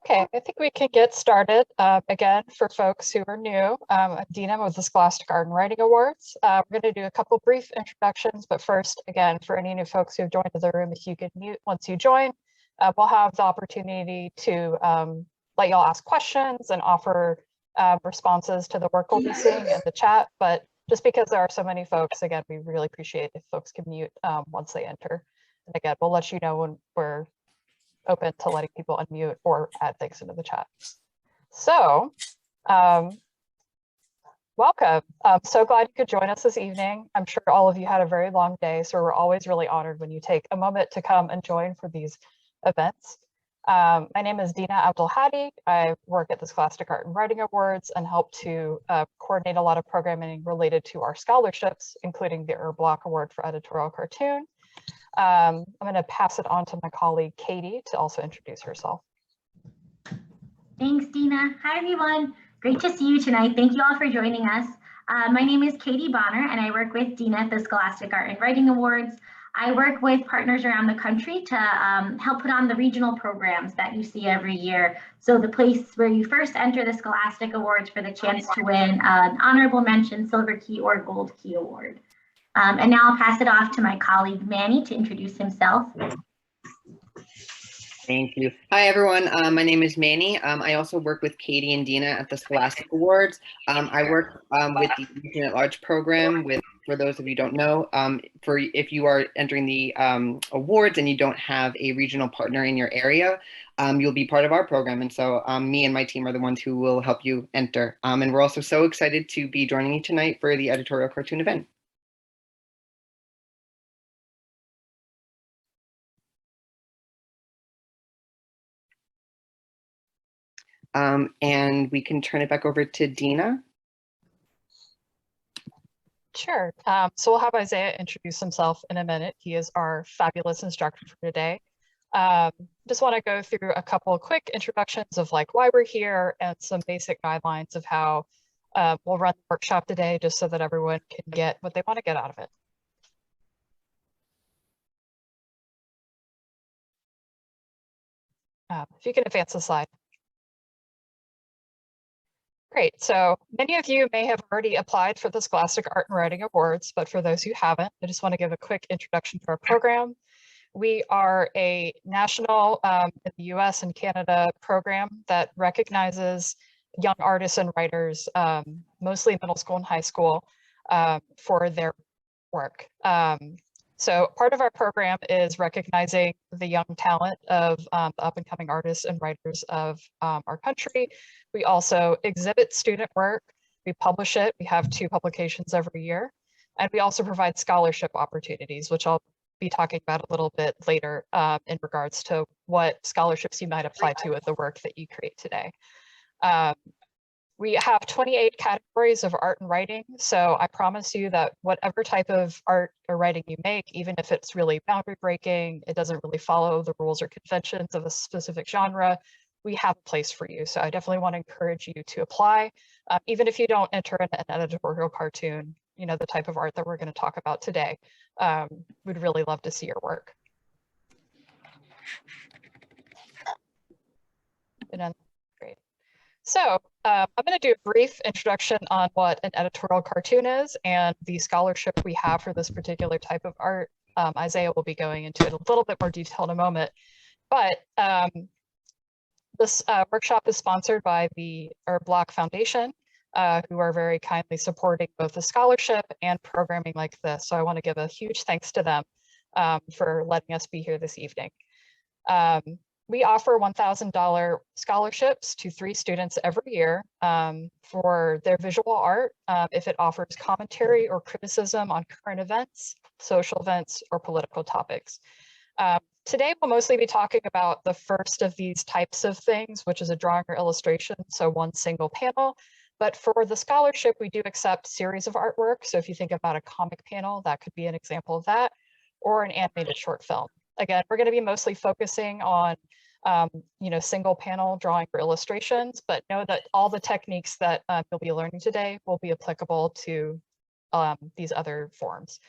Okay, I think we can get started. Again, for folks who are new, I'm Dina with the Scholastic Art and Writing Awards. We're going to do a couple brief introductions, but first, again, for any new folks who have joined the room, if you could mute once you join, we'll have the opportunity to let y'all ask questions and offer responses to the work we'll be seeing in the chat. But just because there are so many folks, again, we really appreciate if folks can mute once they enter. And again, we'll let you know when we're open to letting people unmute or add things into the chat. So, welcome. I'm so glad you could join us this evening. I'm sure all of you had a very long day, so we're always really honored when you take a moment to come and join for these events. My name is Dina Abdulhadi. I work at the Scholastic Art and Writing Awards and help to coordinate a lot of programming related to our scholarships, including the Herblock Award for Editorial Cartoon. I'm going to pass it on to my colleague, Katie, to also introduce herself. Thanks, Dina. Hi, everyone. Great to see you tonight. Thank you all for joining us. My name is Katie Bonner, and I work with Dina at the Scholastic Art and Writing Awards. I work with partners around the country to help put on the regional programs that you see every year. So the place where you first enter the Scholastic Awards for the chance to win an honorable mention, Silver Key or Gold Key Award. And now I'll pass it off to my colleague, Manny, to introduce himself. Thank you. Hi, everyone. My name is Manny. I also work with Katie and Dina at the Scholastic Awards. I work with the Region at Large program with, for those of you who don't know, for if you are entering the awards and you don't have a regional partner in your area, you'll be part of our program. And so me and my team are the ones who will help you enter. And we're also so excited to be joining you tonight for the Editorial Cartoon event. And we can turn it back over to Dina. Sure. So we'll have Isaiah introduce himself in a minute. He is our fabulous instructor for today. Just want to go through a couple of quick introductions of like why we're here and some basic guidelines of how we'll run the workshop today, just so that everyone can get what they want to get out of it. If you can advance the slide. Great. So many of you may have already applied for the Scholastic Art and Writing Awards, but for those who haven't, I just want to give a quick introduction to our program. We are a national, in the US and Canada, program that recognizes young artists and writers, mostly middle school and high school, for their work. So part of our program is recognizing the young talent of the up-and-coming artists and writers of our country. We also exhibit student work. We publish it. We have 2 publications every year. And we also provide scholarship opportunities, which I'll be talking about a little bit later in regards to what scholarships you might apply to with the work that you create today. We have 28 categories of art and writing. So I promise you that whatever type of art or writing you make, even if it's really boundary breaking, it doesn't really follow the rules or conventions of a specific genre, we have a place for you. So I definitely want to encourage you to apply. Even if you don't enter an editorial cartoon, you know, the type of art that we're going to talk about today, we'd really love to see your work. And then, great. So I'm going to do a brief introduction on what an editorial cartoon is and the scholarship we have for this particular type of art. Isaiah will be going into it a little bit more detail in a moment, but this workshop is sponsored by the Herblock Foundation, who are very kindly supporting both the scholarship and programming like this. So I want to give a huge thanks to them for letting us be here this evening. We offer $1,000 scholarships to 3 students every year for their visual art, if it offers commentary or criticism on current events, social events, or political topics. Today, we'll mostly be talking about the first of these types of things, which is a drawing or illustration, so one single panel. But for the scholarship, we do accept series of artwork. So if you think about a comic panel, that could be an example of that, or an animated short film. Again, we're going to be mostly focusing on you know, single panel drawing or illustrations, but know that all the techniques that you'll be learning today will be applicable to these other forms.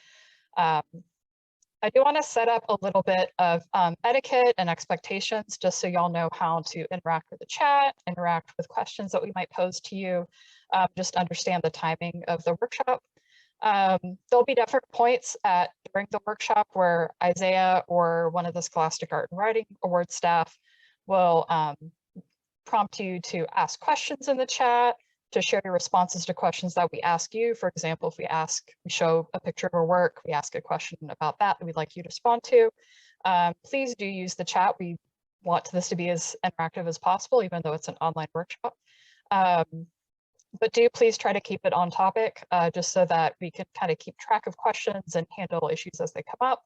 I do want to set up a little bit of etiquette and expectations, just so y'all know how to interact with the chat, interact with questions that we might pose to you, just understand the timing of the workshop. There'll be different points during the workshop where Isaiah or one of the Scholastic Art and Writing Award staff will prompt you to ask questions in the chat, to share your responses to questions that we ask you. For example, if we show a picture of our work, we ask a question about that we'd like you to respond to. Please do use the chat. We want this to be as interactive as possible, even though it's an online workshop. But do please try to keep it on topic, just so that we can kind of keep track of questions and handle issues as they come up.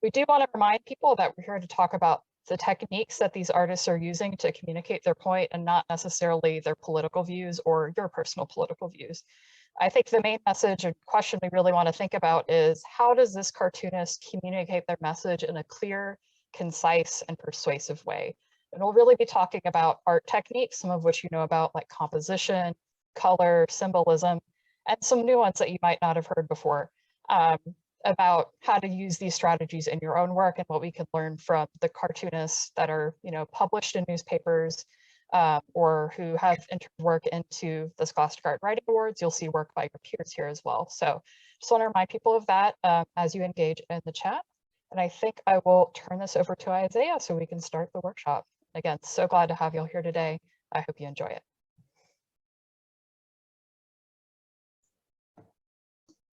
We do want to remind people that we're here to talk about the techniques that these artists are using to communicate their point, and not necessarily their political views or your personal political views. I think the main message and question we really want to think about is, how does this cartoonist communicate their message in a clear, concise, and persuasive way? And we'll really be talking about art techniques, some of which you know about, like composition, color, symbolism, and some new ones that you might not have heard before, about how to use these strategies in your own work, and what we can learn from the cartoonists that are, published in newspapers, or who have entered work into the Scholastic Art Writing Awards. You'll see work by your peers here as well. So just want to remind people of that as you engage in the chat. And I think I will turn this over to Isaiah so we can start the workshop. Again, so glad to have you all here today. I hope you enjoy it.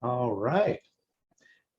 All right.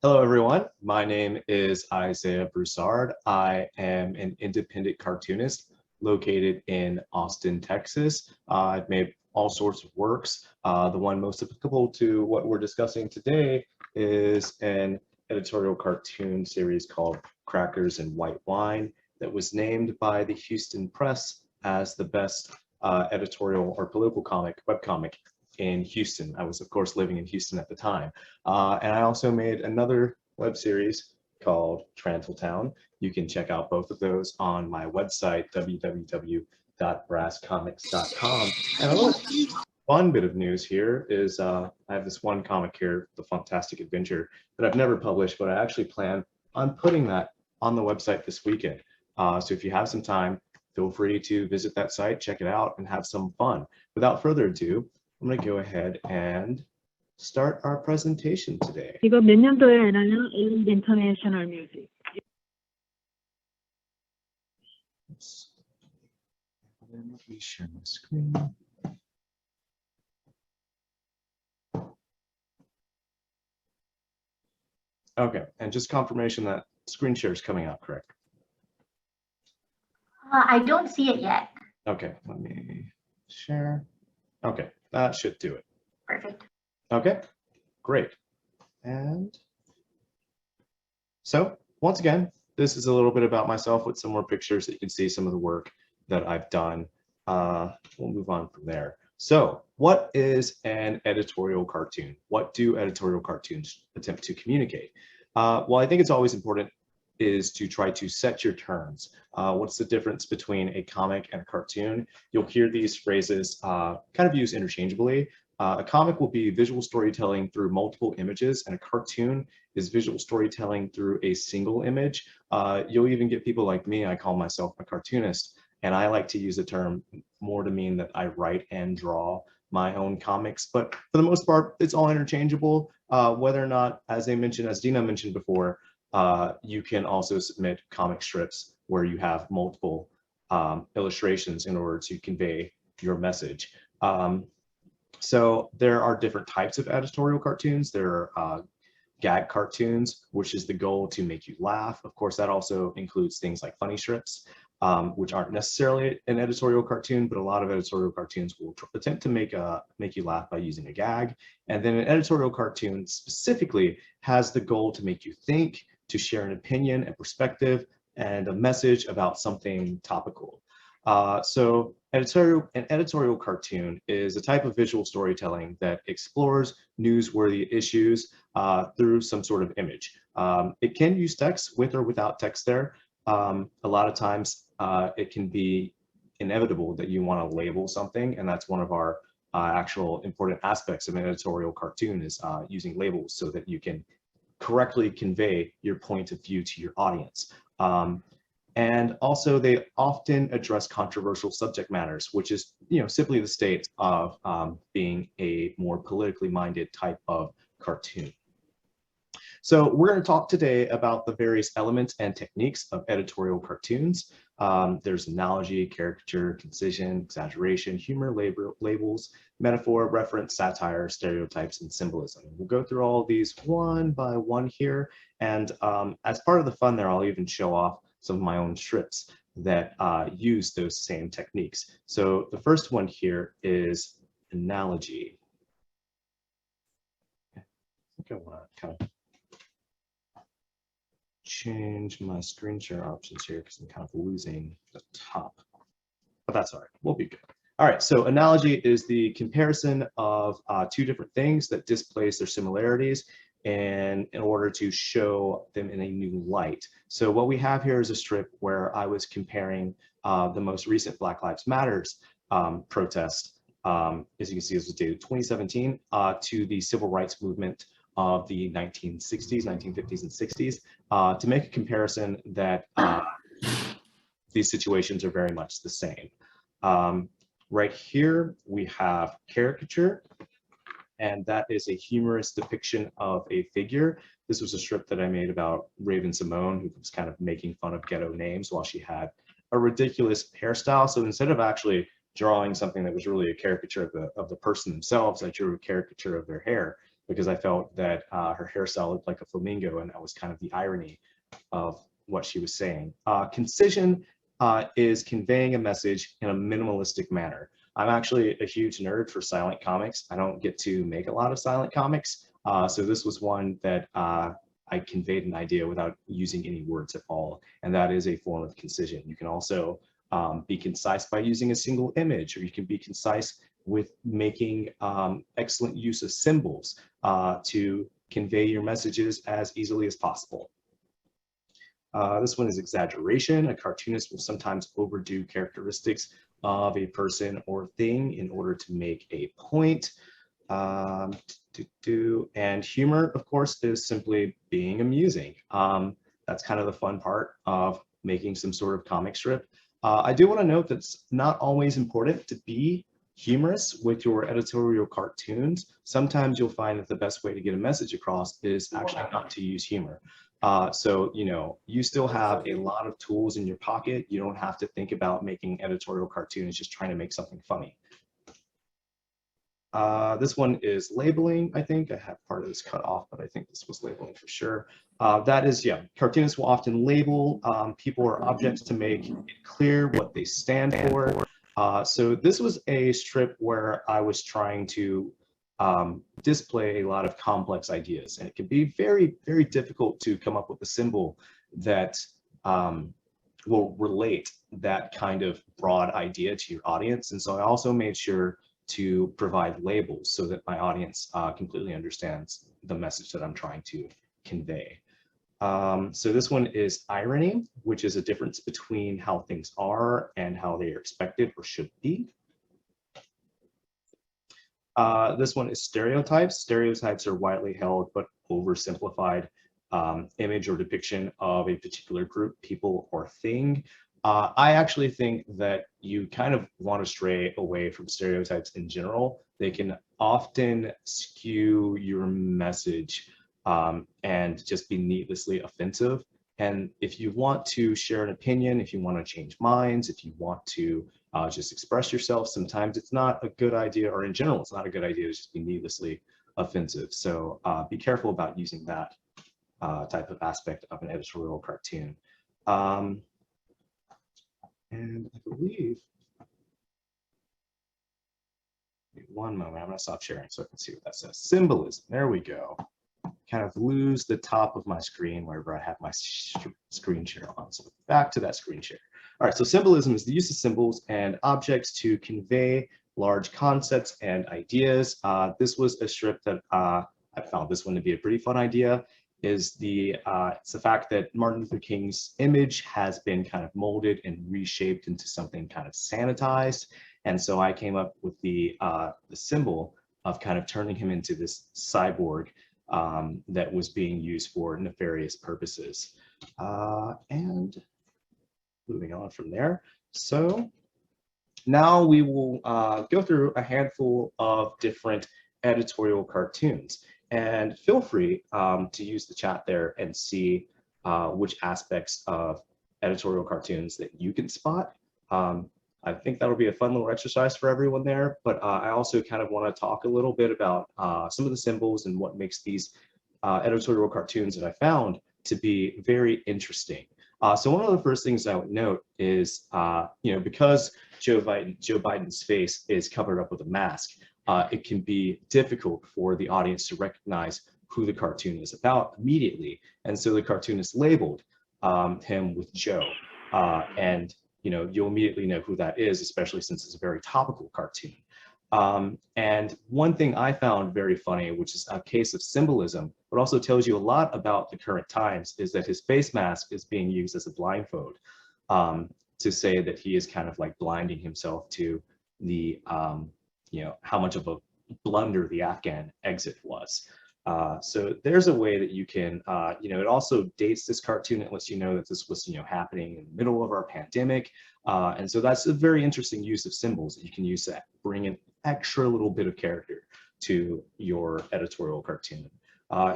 Hello, everyone. My name is Isaiah Broussard. I am an independent cartoonist located in Austin, Texas. I've made all sorts of works. The one most applicable to what we're discussing today is an editorial cartoon series called Crackers and White Wine that was named by the Houston Press as the best editorial or political webcomic in Houston. I was, of course, living in Houston at the time. And I also made another web series called Transaltown. You can check out both of those on my website, www.brasscomics.com. And a little fun bit of news here is I have this one comic here, The Fantastic Adventure, that I've never published, but I actually plan on putting that on the website this weekend. So if you have some time, feel free to visit that site, check it out, and have some fun. Without further ado, I'm going to go ahead and start our presentation today. 이거 몇 년도에 알아요? International Music. Oops. Let me share my screen. Okay, and just confirmation that screen share is coming out correct. I don't see it yet. Okay, let me share. Okay, that should do it. Perfect. Okay, great. And so once again, this is a little bit about myself with some more pictures that you can see some of the work that I've done. We'll move on from there. So what is an editorial cartoon? What do editorial cartoons attempt to communicate? Well, I think it's always important is to try to set your terms. What's the difference between a comic and a cartoon? You'll hear these phrases kind of used interchangeably. A comic will be visual storytelling through multiple images, and a cartoon is visual storytelling through a single image. You'll even get people like me, I call myself a cartoonist, and I like to use the term more to mean that I write and draw my own comics, but for the most part, it's all interchangeable. Whether or not, as Dina mentioned before, you can also submit comic strips where you have multiple illustrations in order to convey your message. So there are different types of editorial cartoons. There are gag cartoons, which is the goal to make you laugh. Of course, that also includes things like funny strips, which aren't necessarily an editorial cartoon, but a lot of editorial cartoons will attempt to make you laugh by using a gag. And then an editorial cartoon specifically has the goal to make you think, to share an opinion and perspective and a message about something topical. So an editorial cartoon is a type of visual storytelling that explores newsworthy issues through some sort of image. It can use text with or without text there. A lot of times it can be inevitable that you want to label something, and that's one of our actual important aspects of an editorial cartoon is using labels so that you can correctly convey your point of view to your audience. And also they often address controversial subject matters, which is, simply the state of being a more politically minded type of cartoon. So we're going to talk today about the various elements and techniques of editorial cartoons. There's analogy, caricature, concision, exaggeration, humor, labels, metaphor, reference, satire, stereotypes, and symbolism. We'll go through all of these one by one here. And as part of the fun there, I'll even show off some of my own strips that use those same techniques. So the first one here is analogy. I think I want to kind of change my screen share options here because I'm kind of losing the top, but that's all right, we'll be good. All right, so analogy is the comparison of two different things that displace their similarities and in order to show them in a new light. So what we have here is a strip where I was comparing the most recent Black Lives Matters protest, as you can see, this was dated 2017, to the civil rights movement of the 1960s, 1950s, and 60s, to make a comparison that these situations are very much the same. Right here, we have caricature, and that is a humorous depiction of a figure. This was a strip that I made about Raven-Symoné, who was kind of making fun of ghetto names while she had a ridiculous hairstyle. So instead of actually drawing something that was really a caricature of the person themselves, I drew a caricature of their hair because I felt that her hairstyle looked like a flamingo, and that was kind of the irony of what she was saying. Concision is conveying a message in a minimalistic manner. I'm actually a huge nerd for silent comics. I don't get to make a lot of silent comics, so this was one that I conveyed an idea without using any words at all, and that is a form of concision. You can also be concise by using a single image, or you can be concise with making excellent use of symbols to convey your messages as easily as possible. This one is exaggeration. A cartoonist will sometimes overdo characteristics of a person or thing in order to make a point. And humor, of course, is simply being amusing. That's kind of the fun part of making some sort of comic strip. I do want to note that it's not always important to be humorous with your editorial cartoons. Sometimes you'll find that the best way to get a message across is actually not to use humor. So, you still have a lot of tools in your pocket. You don't have to think about making editorial cartoons, just trying to make something funny. This one is labeling, I think. I have part of this cut off, but I think this was labeling for sure. That is, cartoonists will often label people or objects to make it clear what they stand for. So this was a strip where I was trying to display a lot of complex ideas, and it can be very, very difficult to come up with a symbol that will relate that kind of broad idea to your audience. And so I also made sure to provide labels so that my audience completely understands the message that I'm trying to convey. So this one is irony, which is a difference between how things are and how they are expected or should be. This one is stereotypes. Stereotypes are widely held but oversimplified image or depiction of a particular group, people, or thing. I actually think that you kind of want to stray away from stereotypes in general. They can often skew your message and just be needlessly offensive. And if you want to share an opinion, if you want to change minds, if you want to just express yourself, sometimes it's not a good idea, or in general, it's not a good idea to just be needlessly offensive. So be careful about using that type of aspect of an editorial cartoon. And I believe, one moment, I'm going to stop sharing so I can see what that says. Symbolism, there we go. Kind of lose the top of my screen wherever I have my screen share on. So back to that screen share. All right, so symbolism is the use of symbols and objects to convey large concepts and ideas. This was a strip that I found this one to be a pretty fun idea. It's the fact that Martin Luther King's image has been kind of molded and reshaped into something kind of sanitized. And so I came up with the symbol of kind of turning him into this cyborg that was being used for nefarious purposes. And moving on from there. So now we will go through a handful of different editorial cartoons, and feel free to use the chat there and see which aspects of editorial cartoons that you can spot. I think that'll be a fun little exercise for everyone there, but I also kind of want to talk a little bit about some of the symbols and what makes these editorial cartoons that I found to be very interesting. So one of the first things I would note is, because Joe Biden's face is covered up with a mask, it can be difficult for the audience to recognize who the cartoon is about immediately. And so the cartoonist labeled him with Joe. And you'll immediately know who that is, especially since it's a very topical cartoon. And one thing I found very funny, which is a case of symbolism, but also tells you a lot about the current times, is that his face mask is being used as a blindfold to say that he is kind of like blinding himself to the, how much of a blunder the Afghan exit was. So there's a way that you can, it also dates this cartoon. It lets you know that this was, happening in the middle of our pandemic. And so that's a very interesting use of symbols that you can use to bring an extra little bit of character to your editorial cartoon.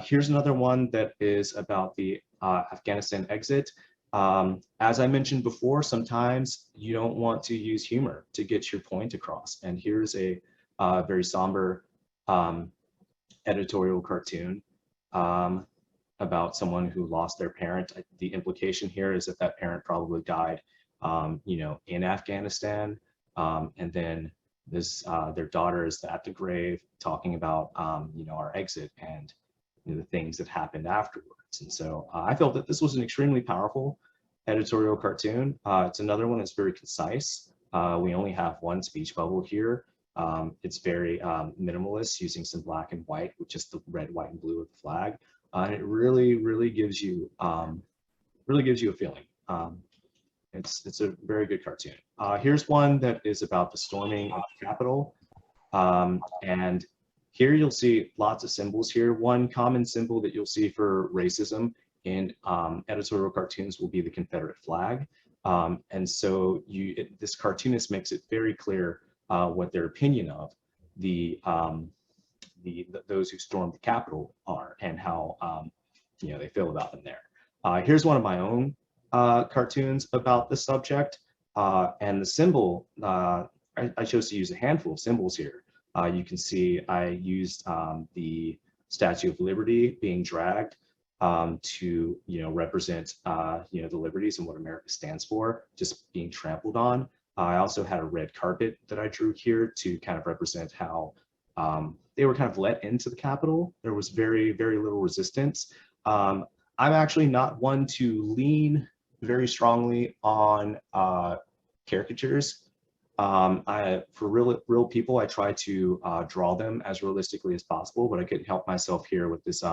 Here's another one that is about the Afghanistan exit. As I mentioned before, sometimes you don't want to use humor to get your point across. And here's a very somber editorial cartoon about someone who lost their parent. The implication here is that that parent probably died, in Afghanistan, and then their daughter is at the grave talking about, our exit and the things that happened afterwards. And so I felt that this was an extremely powerful editorial cartoon. It's another one that's very concise. We only have one speech bubble here. It's very minimalist, using some black and white with just the red, white, and blue of the flag. And it really gives you a feeling. It's a very good cartoon. Here's one that is about the storming of the Capitol. And here you'll see lots of symbols here. One common symbol that you'll see for racism in editorial cartoons will be the Confederate flag. And so this cartoonist makes it very clear what their opinion of those who stormed the Capitol are, and how they feel about them there. Here's one of my own cartoons about the subject, and the symbol, I chose to use a handful of symbols here. You can see I used the Statue of Liberty being dragged to represent the liberties and what America stands for, just being trampled on. I also had a red carpet that I drew here to kind of represent how they were kind of let into the Capitol. There was very little resistance. I'm actually not one to lean very strongly on caricatures. For real people, I try to draw them as realistically as possible, but I couldn't help myself here with this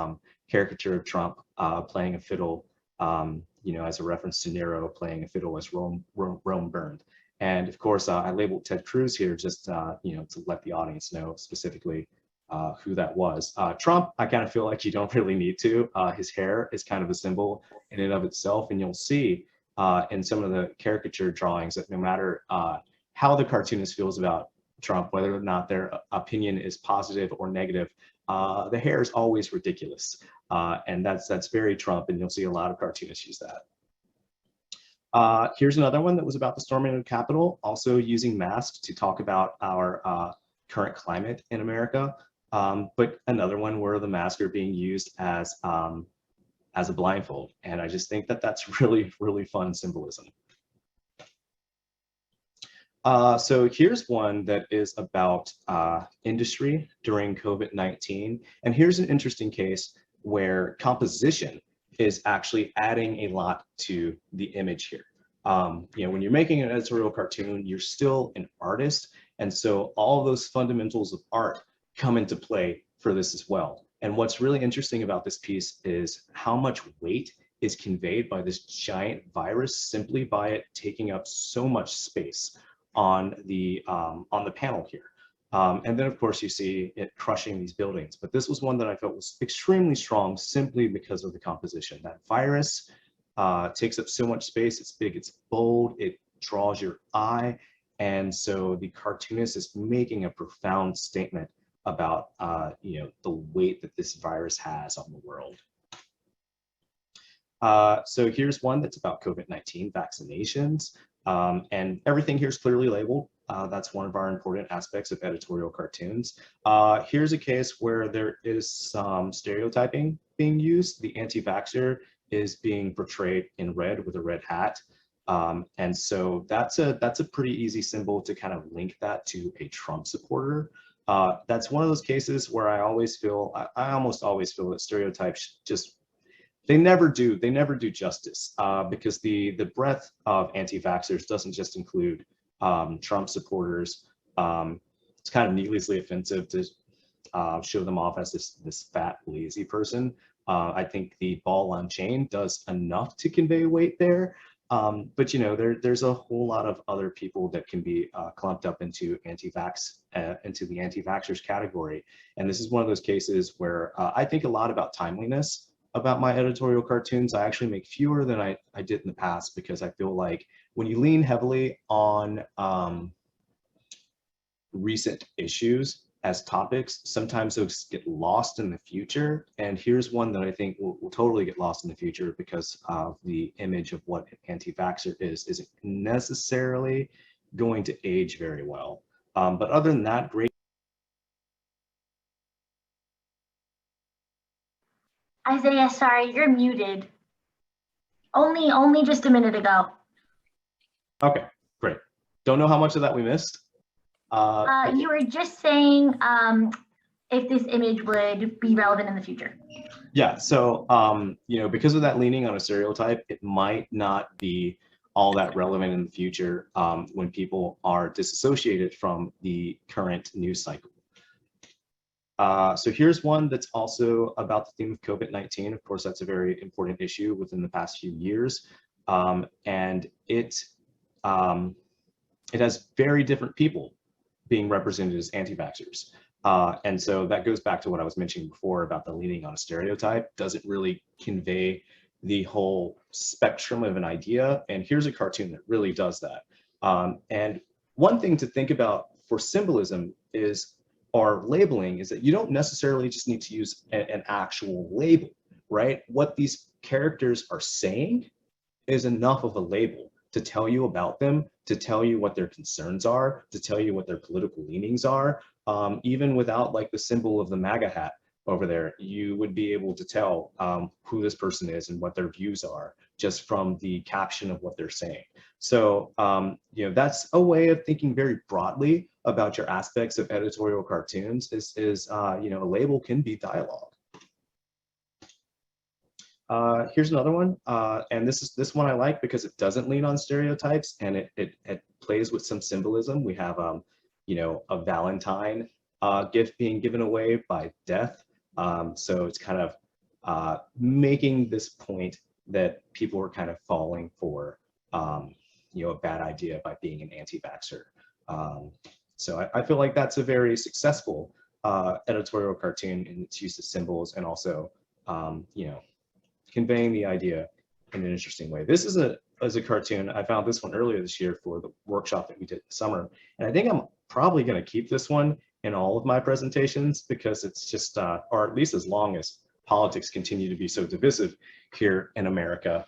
caricature of Trump playing a fiddle, as a reference to Nero playing a fiddle as Rome burned. And of course, I labeled Ted Cruz here just to let the audience know specifically who that was. Trump, I kind of feel like you don't really need to. His hair is kind of a symbol in and of itself, and you'll see in some of the caricature drawings that no matter how the cartoonist feels about Trump, whether or not their opinion is positive or negative, the hair is always ridiculous. And that's very Trump, and you'll see a lot of cartoonists use that. Here's another one that was about the storming of the Capitol, also using masks to talk about our current climate in America. But another one where the masks are being used as a blindfold. And I just think that that's really fun symbolism. So here's one that is about industry during COVID-19. And here's an interesting case where composition is actually adding a lot to the image here. When you're making an editorial cartoon, you're still an artist. And so all of those fundamentals of art come into play for this as well. And what's really interesting about this piece is how much weight is conveyed by this giant virus simply by it taking up so much space on the panel here. And then, of course, you see it crushing these buildings. But this was one that I felt was extremely strong simply because of the composition. That virus takes up so much space. It's big, it's bold, it draws your eye. And so the cartoonist is making a profound statement about the weight that this virus has on the world. So here's one that's about COVID-19 vaccinations. And everything here is clearly labeled. That's one of our important aspects of editorial cartoons. Here's a case where there is some stereotyping being used. The anti-vaxxer is being portrayed in red with a red hat. And so that's a pretty easy symbol to kind of link that to a Trump supporter. That's one of those cases where I almost always feel that stereotypes just, they never do justice, because the breadth of anti-vaxxers doesn't just include Trump supporters. It's kind of needlessly offensive to show them off as this fat, lazy person. I think the ball on chain does enough to convey weight there. But there's a whole lot of other people that can be clumped up into the anti-vaxxers category. And this is one of those cases where I think a lot about timeliness about my editorial cartoons. I actually make fewer than I did in the past, because I feel like when you lean heavily on recent issues as topics, sometimes those get lost in the future. And here's one that I think will totally get lost in the future because of the image of what an anti-vaxxer isn't necessarily going to age very well. But other than that, great. Isaiah, sorry, you're muted. Only just a minute ago. Okay, great. Don't know how much of that we missed. You were just saying if this image would be relevant in the future. Yeah, so because of that leaning on a stereotype, it might not be all that relevant in the future when people are disassociated from the current news cycle. So here's one that's also about the theme of COVID-19. Of course, that's a very important issue within the past few years. And it has very different people being represented as anti-vaxxers. And so that goes back to what I was mentioning before about the leaning on a stereotype. Doesn't really convey the whole spectrum of an idea. And here's a cartoon that really does that. And one thing to think about for symbolism is, or labeling, is that you don't necessarily just need to use an actual label, right? What these characters are saying is enough of a label to tell you about them, to tell you what their concerns are, to tell you what their political leanings are. Even without like the symbol of the MAGA hat over there, you would be able to tell who this person is and what their views are just from the caption of what they're saying. So, that's a way of thinking very broadly about your aspects of editorial cartoons is a label can be dialogue. Here's another one, and this one I like because it doesn't lean on stereotypes and it plays with some symbolism. We have a Valentine gift being given away by death. So it's kind of making this point that people are kind of falling for a bad idea by being an anti-vaxxer. So I feel like that's a very successful editorial cartoon in its use of symbols and also conveying the idea in an interesting way. This is a cartoon. I found this one earlier this year for the workshop that we did this summer. And I think I'm probably going to keep this one in all of my presentations because it's just, or at least as long as politics continue to be so divisive here in America.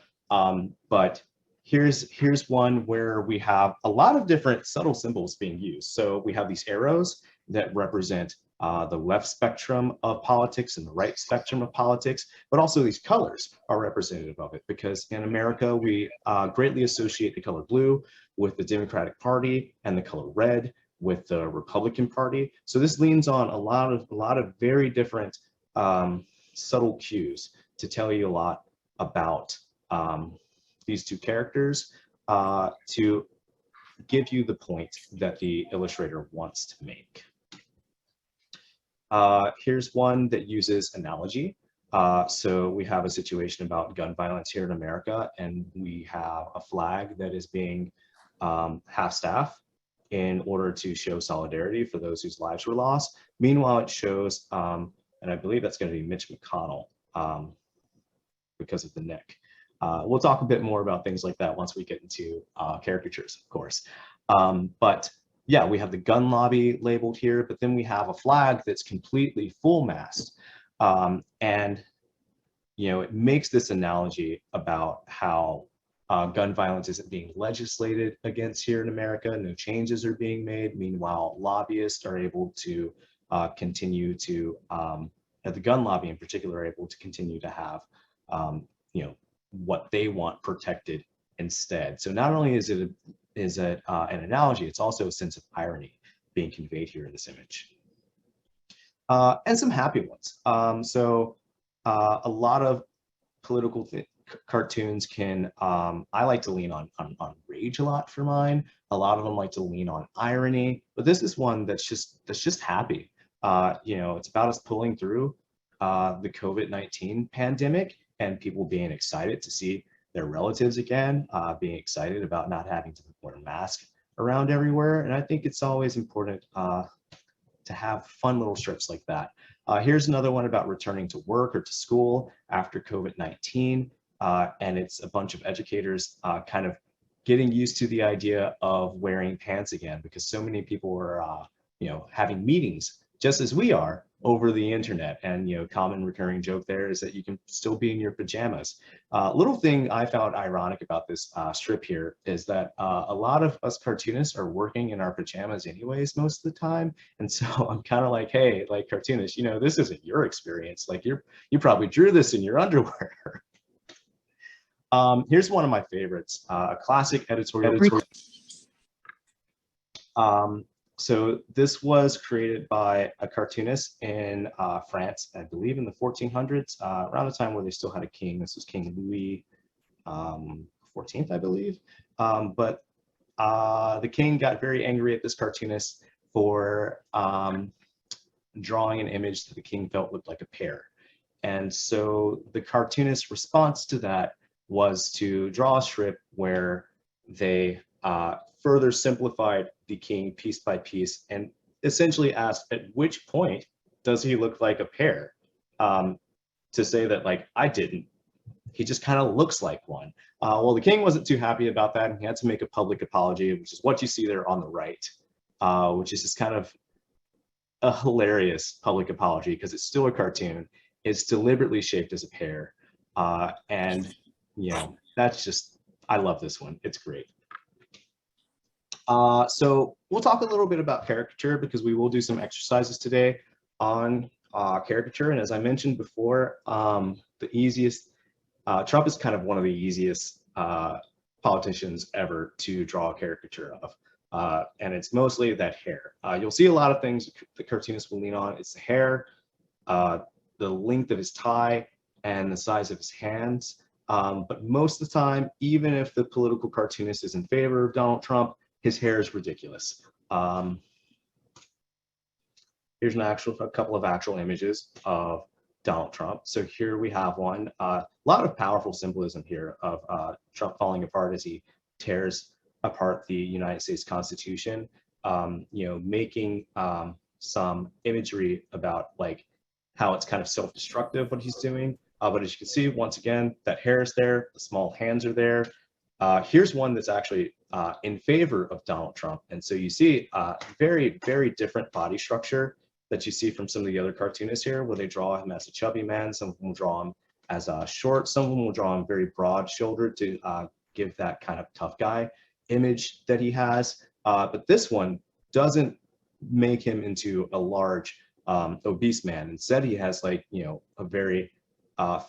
But here's one where we have a lot of different subtle symbols being used. So we have these arrows that represent the left spectrum of politics and the right spectrum of politics, but also these colors are representative of it because in America, we greatly associate the color blue with the Democratic Party and the color red with the Republican Party. So this leans on a lot of very different subtle cues to tell you a lot about these two characters to give you the point that the illustrator wants to make. Here's one that uses analogy. So we have a situation about gun violence here in America, and we have a flag that is being half-staff, in order to show solidarity for those whose lives were lost. Meanwhile, it shows, and I believe that's going to be Mitch McConnell because of the neck. We'll talk a bit more about things like that once we get into caricatures, of course. But yeah, we have the gun lobby labeled here, but then we have a flag that's completely full mast. And, you know, it makes this analogy about how gun violence isn't being legislated against here in America. No changes are being made. Meanwhile, lobbyists are able to continue to, the gun lobby in particular, are able to continue to have, you know, what they want protected instead. So not only is it an analogy, it's also a sense of irony being conveyed here in this image. And some happy ones. A lot of political cartoons can, I like to lean on rage a lot for mine. A lot of them like to lean on irony, but this is one that's just happy. You know, it's about us pulling through the COVID-19 pandemic and people being excited to see their relatives again, being excited about not having to wear a mask around everywhere. And I think it's always important to have fun little strips like that. Here's another one about returning to work or to school after COVID-19. And it's a bunch of educators kind of getting used to the idea of wearing pants again, because so many people are, you know, having meetings just as we are over the internet. And, you know, common recurring joke there is that you can still be in your pajamas. Little thing I found ironic about this strip here is that a lot of us cartoonists are working in our pajamas anyways most of the time. And so I'm kind of like, hey, like cartoonists, you know, this isn't your experience. Like you probably drew this in your underwear. Here's one of my favorites, a classic editorial. So this was created by a cartoonist in France, I believe in the 1400s, around the time where they still had a king. This was King Louis XIV, I believe. But the king got very angry at this cartoonist for drawing an image that the king felt looked like a pear. And so the cartoonist's response to that was to draw a strip where they further simplified the king piece by piece and essentially asked at which point does he look like a pear, to say that like I didn't, he just kind of looks like one. Well, the king wasn't too happy about that and he had to make a public apology, which is what you see there on the right, which is just kind of a hilarious public apology because it's still a cartoon. It's deliberately shaped as a pear, and you know, that's just, I love this one. It's great. So we'll talk a little bit about caricature because we will do some exercises today on caricature. And as I mentioned before, the easiest, Trump is kind of one of the easiest politicians ever to draw a caricature of. And it's mostly that hair. You'll see a lot of things the cartoonist will lean on. It's the hair, the length of his tie, and the size of his hands. But most of the time, even if the political cartoonist is in favor of Donald Trump, his hair is ridiculous. Here's a couple of actual images of Donald Trump. So here we have one. A lot of powerful symbolism here of Trump falling apart as he tears apart the United States Constitution. You know, making some imagery about like how it's kind of self-destructive what he's doing. But as you can see, once again, that hair is there, the small hands are there. Here's one that's actually in favor of Donald Trump. And so you see very, very different body structure that you see from some of the other cartoonists here, where they draw him as a chubby man. Some of them will draw him as a short. Some of them will draw him very broad-shouldered to give that kind of tough guy image that he has. But this one doesn't make him into a large, obese man. Instead, he has like, you know, a very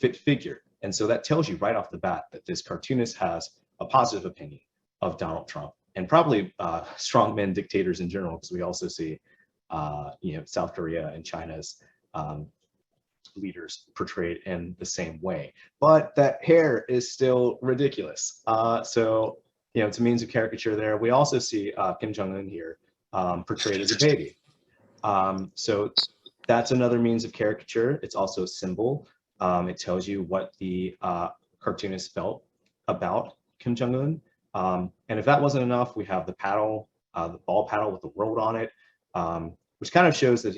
fit figure. And so that tells you right off the bat that this cartoonist has a positive opinion of Donald Trump and probably strongmen dictators in general, because we also see, you know, South Korea and China's leaders portrayed in the same way. But that hair is still ridiculous. So, you know, it's a means of caricature there. We also see Kim Jong-un here portrayed as a baby. So that's another means of caricature. It's also a symbol. It tells you what the cartoonist felt about Kim Jong-un. And if that wasn't enough, we have the paddle the ball paddle with the world on it, which kind of shows that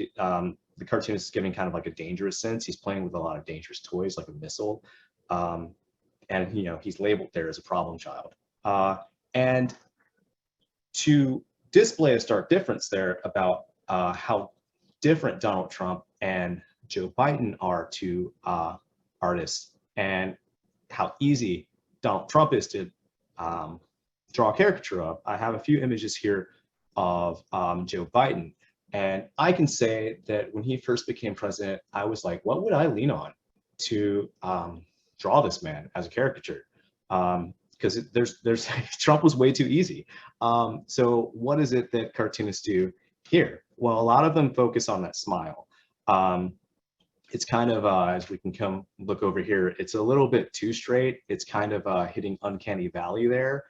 the cartoonist is giving kind of like a dangerous sense. He's playing with a lot of dangerous toys, like a missile, and he's labeled there as a problem child. And to display a stark difference there about how different Donald Trump and Joe Biden are to artists, and how easy Donald Trump is to draw a caricature of, I have a few images here of Joe Biden. And I can say that when he first became president, I was like, what would I lean on to draw this man as a caricature? Because there's Trump was way too easy. So what is it that cartoonists do here? Well, a lot of them focus on that smile. It's kind of, as we can come look over here, it's a little bit too straight. It's kind of hitting uncanny valley there.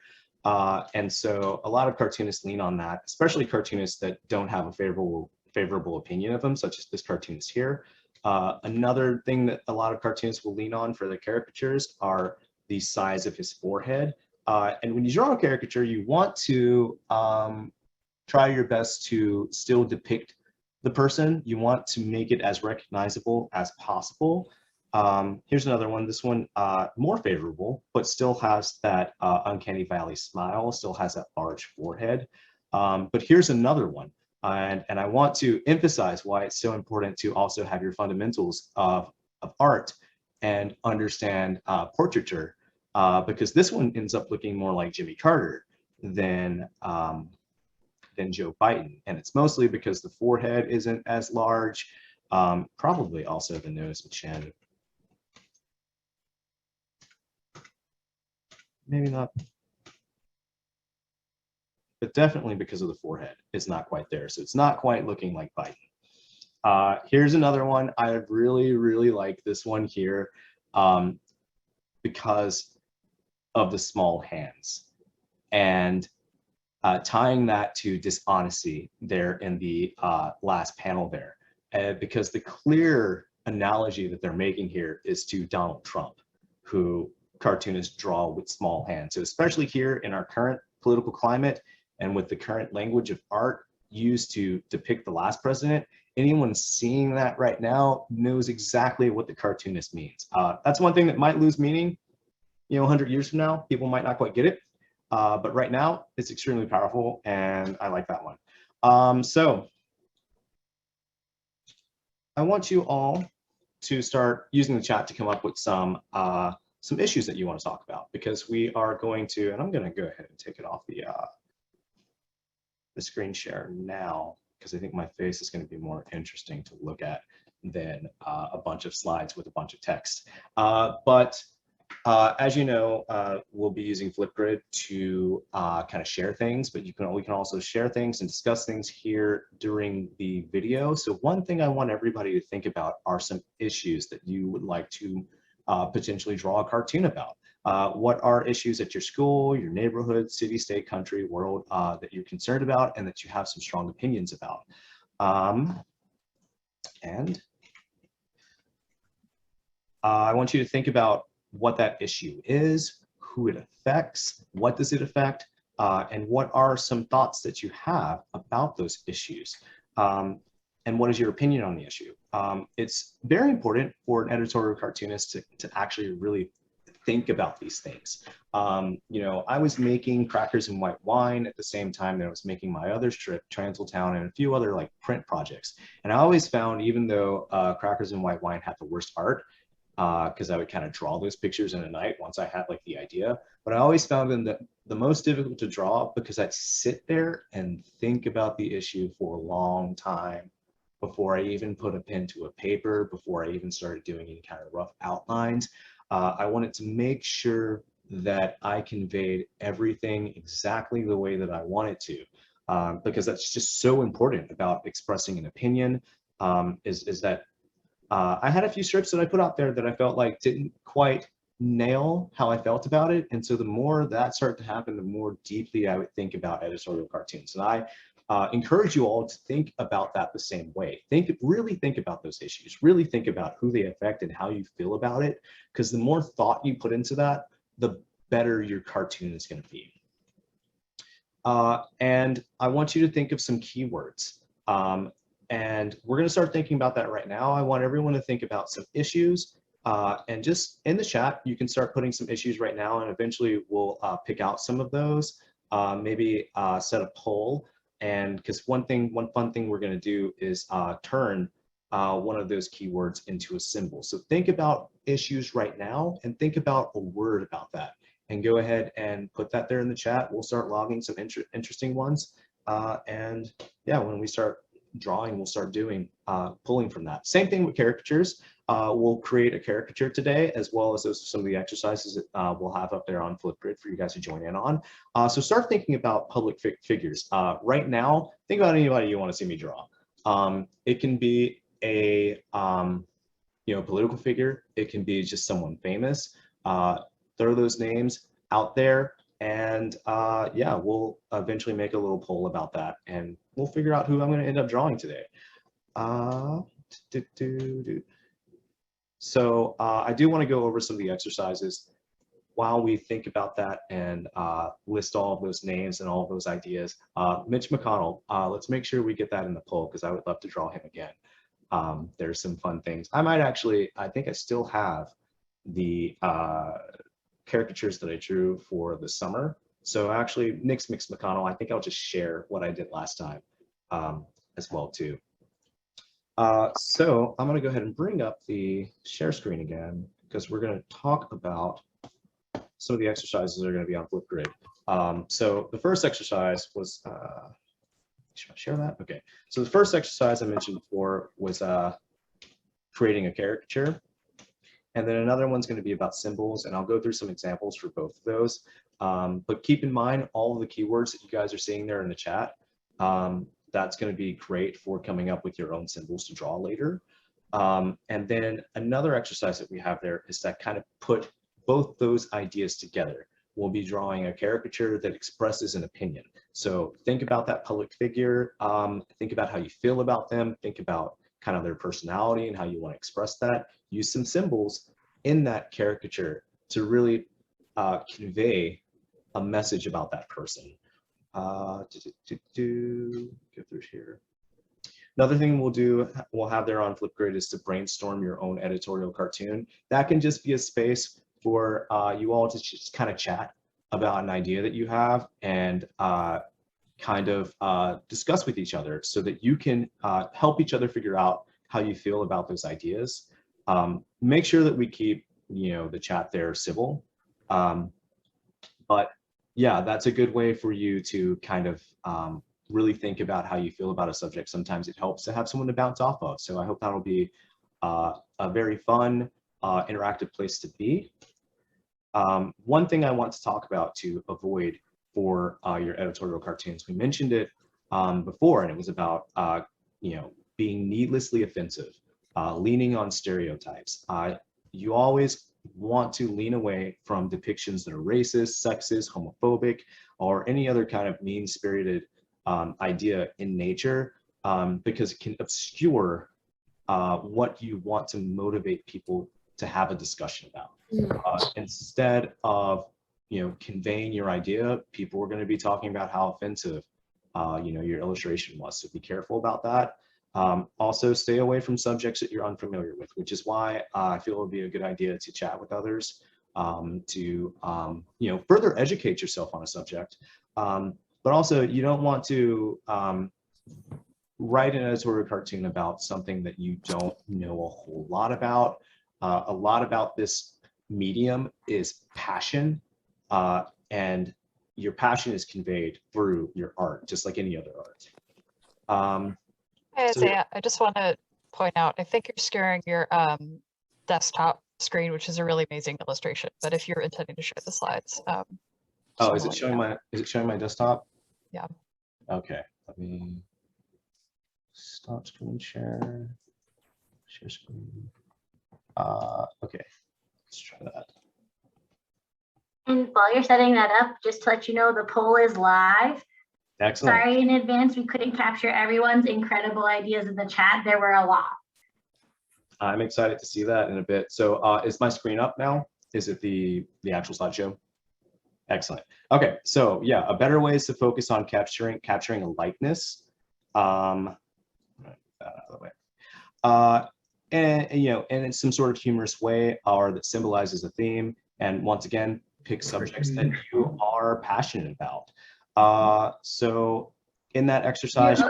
And so a lot of cartoonists lean on that, especially cartoonists that don't have a favorable opinion of them, such as this cartoonist here. Another thing that a lot of cartoonists will lean on for their caricatures are the size of his forehead. And when you draw a caricature, you want to try your best to still depict the person. You want to make it as recognizable as possible. Here's another one. This one more favorable, but still has that uncanny valley smile, still has that large forehead. But here's another one. And I want to emphasize why it's so important to also have your fundamentals of art and understand portraiture, because this one ends up looking more like Jimmy Carter than Joe Biden. And it's mostly because the forehead isn't as large, probably also the nose and chin. Maybe not, but definitely because of the forehead, it's not quite there. So it's not quite looking like Biden. Here's another one. I really like this one here because of the small hands, and tying that to dishonesty there in the last panel there, because the clear analogy that they're making here is to Donald Trump, who cartoonists draw with small hands. So especially here in our current political climate and with the current language of art used to depict the last president, anyone seeing that right now knows exactly what the cartoonist means. That's one thing that might lose meaning, 100 years from now. People might not quite get it, but right now it's extremely powerful, and I like that one. So I want you all to start using the chat to come up with some issues that you want to talk about, because we are going to, and I'm going to go ahead and take it off the screen share now, because I think my face is going to be more interesting to look at than a bunch of slides with a bunch of text. But as you know, we'll be using Flipgrid to kind of share things, but we can also share things and discuss things here during the video. So one thing I want everybody to think about are some issues that you would like to potentially draw a cartoon about. What are issues at your school, your neighborhood, city, state, country, world that you're concerned about and that you have some strong opinions about? And I want you to think about what that issue is, who it affects, what does it affect, and what are some thoughts that you have about those issues. And what is your opinion on the issue? It's very important for an editorial cartoonist to actually really think about these things. I was making Crackers and White Wine at the same time that I was making my other strip, Transiltown, and a few other like print projects. And I always found, even though Crackers and White Wine had the worst art, because I would kind of draw those pictures in a night once I had like the idea, but I always found them the most difficult to draw because I'd sit there and think about the issue for a long time before I even put a pen to a paper, before I even started doing any kind of rough outlines. I wanted to make sure that I conveyed everything exactly the way that I wanted to, because that's just so important about expressing an opinion, is that I had a few strips that I put out there that I felt like didn't quite nail how I felt about it. And so the more that started to happen, the more deeply I would think about editorial cartoons. And I encourage you all to think about that the same way. Really think about those issues, really think about who they affect and how you feel about it, because the more thought you put into that, the better your cartoon is going to be. And I want you to think of some keywords. And we're going to start thinking about that right now. I want everyone to think about some issues. And just in the chat, you can start putting some issues right now, and eventually we'll pick out some of those, maybe set a poll. And because one fun thing we're going to do is turn one of those keywords into a symbol. So think about issues right now and think about a word about that. And go ahead and put that there in the chat. We'll start logging some interesting ones. And yeah, when we start drawing, we'll start doing pulling from that. Same thing with caricatures. We'll create a caricature today, as well as some of the exercises that we'll have up there on Flipgrid for you guys to join in on. So start thinking about public figures. Right now, think about anybody you want to see me draw. It can be a political figure. It can be just someone famous. Throw those names out there, and yeah, we'll eventually make a little poll about that, and we'll figure out who I'm going to end up drawing today. So I do want to go over some of the exercises while we think about that and list all of those names and all of those ideas. Mitch McConnell, let's make sure we get that in the poll, because I would love to draw him again. There's some fun things. I think I still have the caricatures that I drew for the summer. So actually, Mix McConnell, I think I'll just share what I did last time as well too. So I'm going to go ahead and bring up the share screen again, because we're going to talk about some of the exercises that are going to be on Flipgrid. So the first exercise was, should I share that? Okay. So the first exercise I mentioned before was creating a caricature. And then another one's going to be about symbols, and I'll go through some examples for both of those. But keep in mind all of the keywords that you guys are seeing there in the chat. That's going to be great for coming up with your own symbols to draw later. And then another exercise that we have there is that kind of put both those ideas together. We'll be drawing a caricature that expresses an opinion. So think about that public figure, think about how you feel about them, think about kind of their personality and how you want to express that. Use some symbols in that caricature to really convey a message about that person. Go through here. Another thing we'll have there on Flipgrid is to brainstorm your own editorial cartoon. That can just be a space for you all to just kind of chat about an idea that you have and kind of discuss with each other, so that you can help each other figure out how you feel about those ideas. Make sure that we keep the chat there civil. But yeah, that's a good way for you to kind of really think about how you feel about a subject. Sometimes it helps to have someone to bounce off of. So I hope that'll be a very fun, interactive place to be. One thing I want to talk about to avoid for your editorial cartoons, we mentioned it before, and it was about being needlessly offensive, leaning on stereotypes. You always want to lean away from depictions that are racist, sexist, homophobic, or any other kind of mean-spirited idea in nature, because it can obscure what you want to motivate people to have a discussion about. Instead of conveying your idea, people are going to be talking about how offensive your illustration was. So be careful about that. Also, stay away from subjects that you're unfamiliar with, which is why I feel it would be a good idea to chat with others to further educate yourself on a subject. But also, you don't want to write an editorial cartoon about something that you don't know a whole lot about. A lot about this medium is passion, and your passion is conveyed through your art, just like any other art. Hey, So- Isaiah, I just want to point out, I think you're sharing your desktop screen, which is a really amazing illustration. But if you're intending to share the slides, Oh, is it showing my desktop? Yeah. Okay, let me stop screen share screen. Okay, let's try that. And while you're setting that up, just to let you know, the poll is live. Excellent. Sorry in advance, we couldn't capture everyone's incredible ideas in the chat. There were a lot. I'm excited to see that in a bit. So is my screen up now? Is it the actual slideshow? Excellent. Okay, so yeah, a better way is to focus on capturing a likeness. Out of the way. And you know, and in some sort of humorous way, or that symbolizes a theme. And once again, pick subjects that you are passionate about. So in that exercise,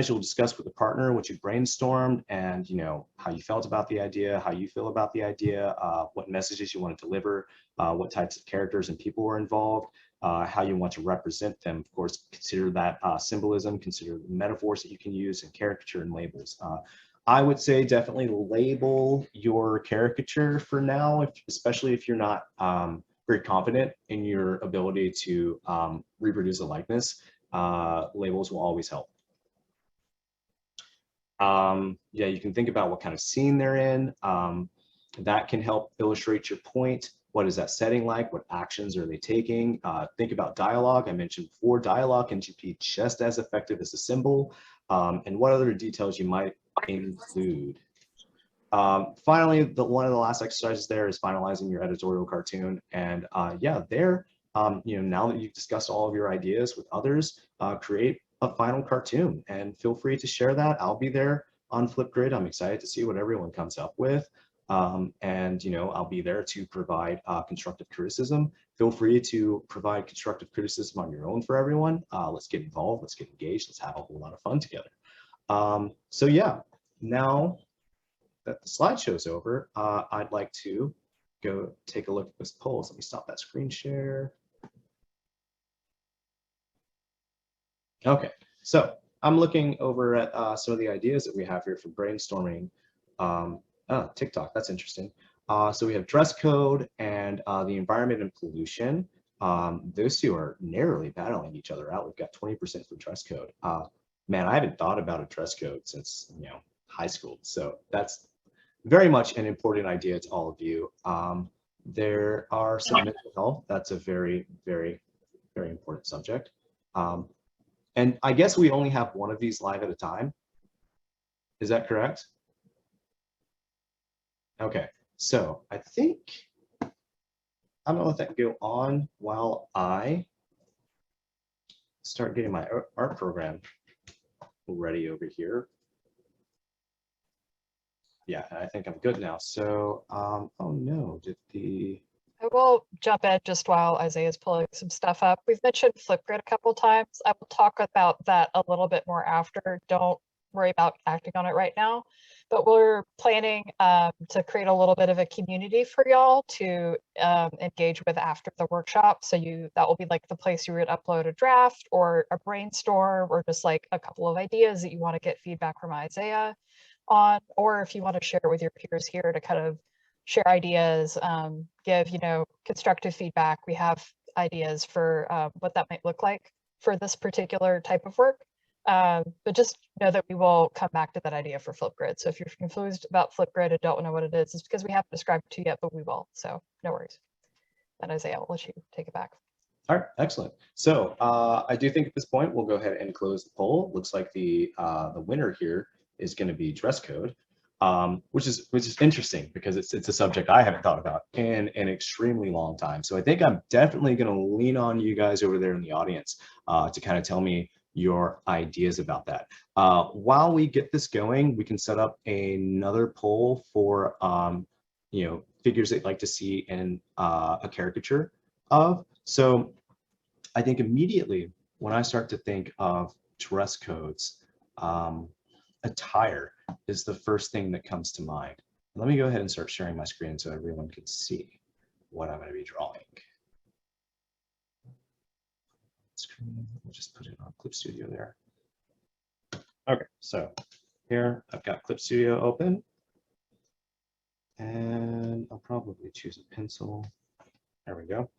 you'll discuss with the partner what you brainstormed and, you know, how you felt about the idea, how you feel about the idea, what messages you want to deliver, what types of characters and people were involved, how you want to represent them. Of course, consider that symbolism, consider the metaphors that you can use, and caricature and labels. I would say definitely label your caricature for now, especially if you're not very confident in your ability to reproduce a likeness. Labels will always help. Yeah, you can think about what kind of scene they're in. That can help illustrate your point. What is that setting like? What actions are they taking? Think about dialogue. I mentioned before, dialogue can be just as effective as a symbol. And what other details you might include. Finally, one of the last exercises there is finalizing your editorial cartoon. And yeah, there, you know, now that you've discussed all of your ideas with others, create a final cartoon and feel free to share that. I'll be there on Flipgrid. I'm excited to see what everyone comes up with. And, you know, I'll be there to provide constructive criticism. Feel free to provide constructive criticism on your own for everyone. Let's get involved, let's get engaged, let's have a whole lot of fun together. So yeah, now that the slideshow's over, I'd like to go take a look at this poll. So let me stop that screen share. Okay, so I'm looking over at some of the ideas that we have here for brainstorming. TikTok, that's interesting. So we have dress code and the environment and pollution. Those two are narrowly battling each other out. We've got 20% for dress code. Man, I haven't thought about a dress code since, you know, high school. So that's very much an important idea to all of you. There are some mental health. That's a very, very, very important subject. And I guess we only have one of these live at a time. Is that correct? Okay, so I think I'm gonna let that go on while I start getting my art program ready over here. Yeah, I think I'm good now. So, oh no, I will jump in just while Isaiah's pulling some stuff up. We've mentioned Flipgrid a couple times. I will talk about that a little bit more after. Don't worry about acting on it right now. But we're planning to create a little bit of a community for y'all to engage with after the workshop. So that will be like the place you would upload a draft or a brainstorm or just like a couple of ideas that you want to get feedback from Isaiah on, or if you want to share it with your peers here to kind of share ideas, give, you know, constructive feedback. We have ideas for what that might look like for this particular type of work. But just know that we will come back to that idea for Flipgrid. So if you're confused about Flipgrid and don't know what it is, it's because we haven't described it to you yet, but we will. So no worries. And Isaiah, I'll let you take it back. All right, excellent. So I do think at this point we'll go ahead and close the poll. Looks like the winner here is going to be dress code. Which is interesting because it's a subject I haven't thought about in an extremely long time. So I think I'm definitely going to lean on you guys over there in the audience to kind of tell me your ideas about that. While we get this going, we can set up another poll for you know, figures that you'd like to see in a caricature of. So I think immediately when I start to think of dress codes, attire is the first thing that comes to mind. Let me go ahead and start sharing my screen so everyone can see what I'm going to be drawing. Screen, we'll just put it on Clip Studio there. Okay, so here I've got Clip Studio open, and I'll probably choose a pencil. There we go.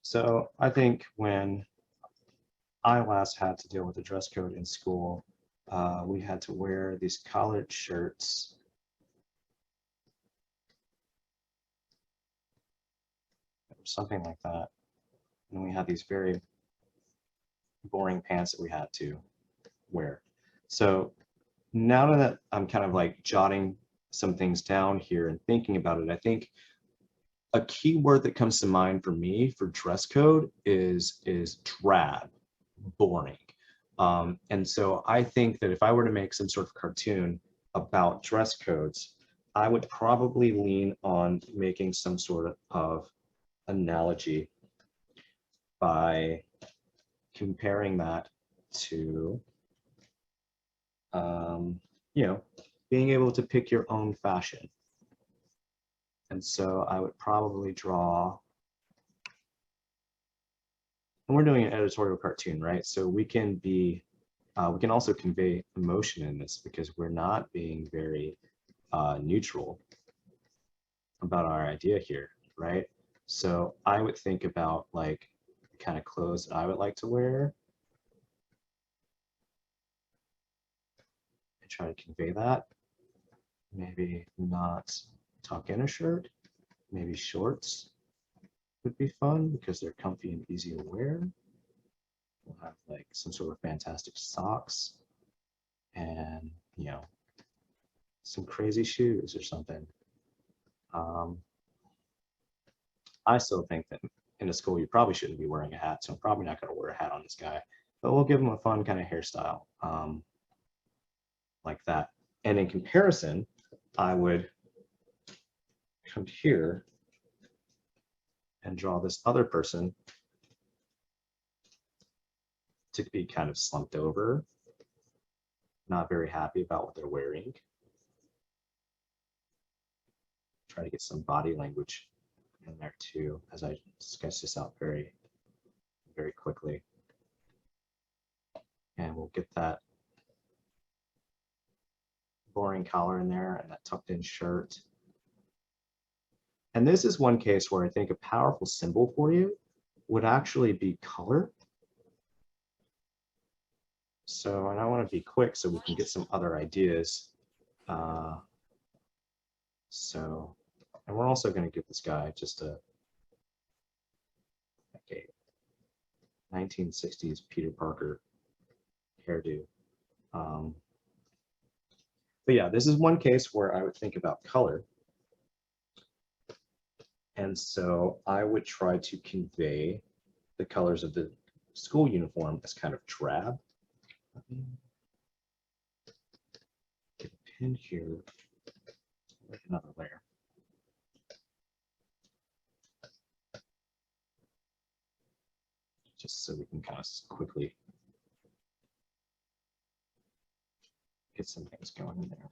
So I think when I last had to deal with the dress code in school, we had to wear these collared shirts. Something like that. And we had these very boring pants that we had to wear. So now that I'm kind of like jotting some things down here and thinking about it, I think a key word that comes to mind for me for dress code is drab, boring. And so I think that if I were to make some sort of cartoon about dress codes, I would probably lean on making some sort of analogy by comparing that to, you know, being able to pick your own fashion. And so I would probably draw, and we're doing an editorial cartoon, right? So we can be, we can also convey emotion in this because we're not being very neutral about our idea here, right? So I would think about like the kind of clothes that I would like to wear and try to convey that. Maybe not tuck in a shirt, maybe shorts would be fun because they're comfy and easy to wear. We'll have like some sort of fantastic socks and, you know, some crazy shoes or something. I still think that in a school you probably shouldn't be wearing a hat, so I'm probably not going to wear a hat on this guy, but we'll give him a fun kind of hairstyle like that. And in comparison, I would come here and draw this other person to be kind of slumped over, not very happy about what they're wearing. Try to get some body language in there too, as I sketch this out very, very quickly. And we'll get that boring collar in there and that tucked in shirt. And this is one case where I think a powerful symbol for you would actually be color. So, and I want to be quick so we can get some other ideas. And we're also going to give this guy just a 1960s Peter Parker hairdo. But yeah, this is one case where I would think about color. And so I would try to convey the colors of the school uniform as kind of drab. Let me get a pin here, like another layer. Just so we can kind of quickly get some things going in there.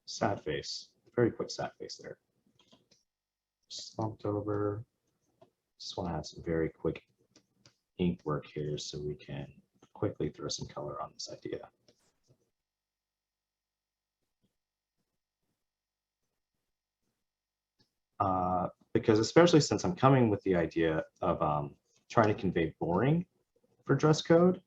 Sad face, very quick sad face there. Slumped over. Just want to have some very quick ink work here so we can quickly throw some color on this idea. Because especially since I'm coming with the idea of trying to convey boring for dress code,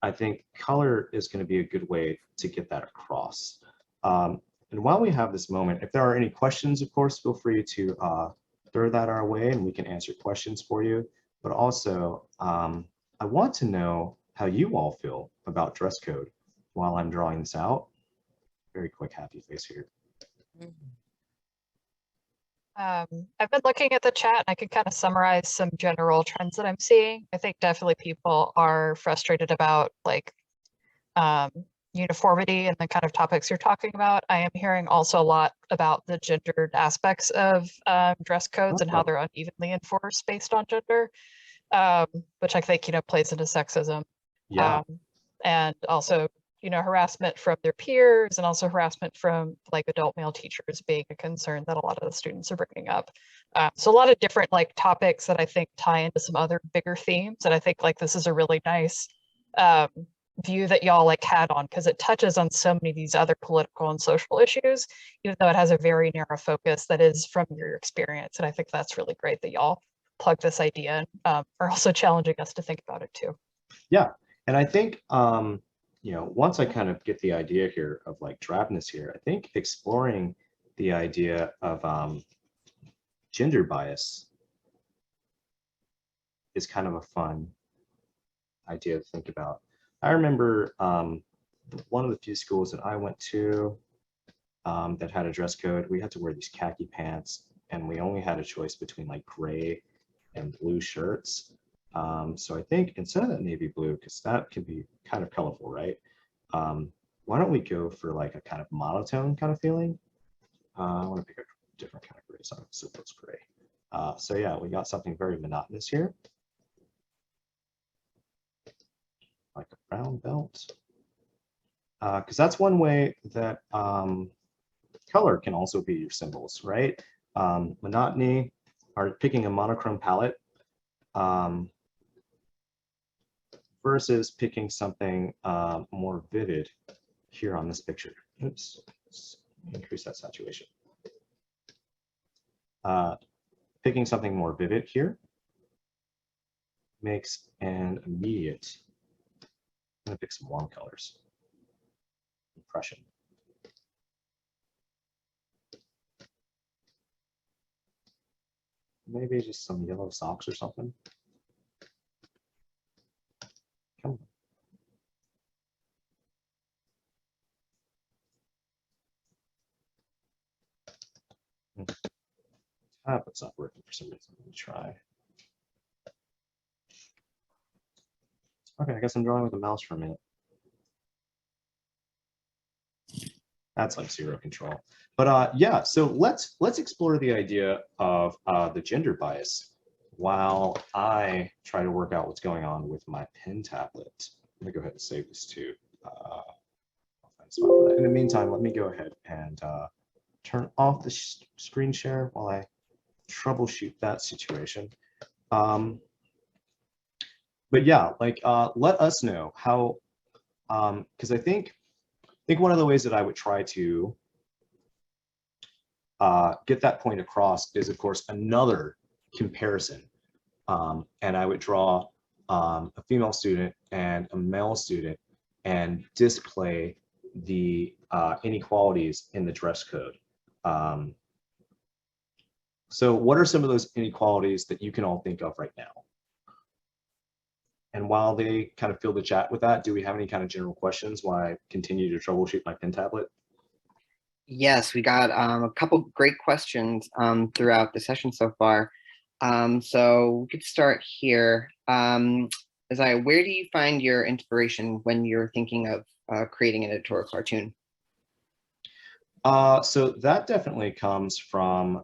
I think color is going to be a good way to get that across. And while we have this moment, if there are any questions, of course, feel free to throw that our way and we can answer questions for you. But also, I want to know how you all feel about dress code while I'm drawing this out. Very quick happy face here. I've been looking at the chat and I can kind of summarize some general trends that I'm seeing. I think definitely people are frustrated about like uniformity and the kind of topics you're talking about. I am hearing also a lot about the gendered aspects of dress codes and how they're unevenly enforced based on gender, which I think, you know, plays into sexism. Yeah. And also, you know, harassment from their peers and also harassment from like adult male teachers being a concern that a lot of the students are bringing up. So a lot of different like topics that I think tie into some other bigger themes. And I think like this is a really nice view that y'all like had on, because it touches on so many of these other political and social issues, even though it has a very narrow focus that is from your experience. And I think that's really great that y'all plug this idea and are also challenging us to think about it too. Yeah, and I think you know, once I kind of get the idea here of like drabness here, I think exploring the idea of gender bias is kind of a fun idea to think about. I remember one of the few schools that I went to that had a dress code, we had to wear these khaki pants, and we only had a choice between like gray and blue shirts. So I think instead of that navy blue, because that can be kind of colorful, right? Why don't we go for like a kind of monotone kind of feeling? I want to pick a different kind of gray, so it's gray. So yeah, we got something very monotonous here, like a brown belt. Because that's one way that color can also be your symbols, right? Monotony, or picking a monochrome palette, versus picking something more vivid here on this picture. Oops, let's increase that saturation. Picking something more vivid here makes an immediate, I'm gonna pick some warm colors, impression. Maybe just some yellow socks or something. Come on. Tablet's not working for some reason. Let me try. Okay, I guess I'm drawing with a mouse for a minute. That's like zero control. But yeah, so let's explore the idea of the gender bias while I try to work out what's going on with my pen tablet. Let me go ahead and save this too. I'll find a spot for that. In the meantime, let me go ahead and turn off the screen share while I troubleshoot that situation. But yeah, like let us know how, because I think one of the ways that I would try to get that point across is, of course, another comparison. And I would draw a female student and a male student and display the inequalities in the dress code. So what are some of those inequalities that you can all think of right now? And while they kind of fill the chat with that, do we have any kind of general questions while I continue to troubleshoot my pen tablet? Yes, we got a couple great questions throughout the session so far. So we could start here. Isaiah, where do you find your inspiration when you're thinking of creating an editorial cartoon? So that definitely comes from,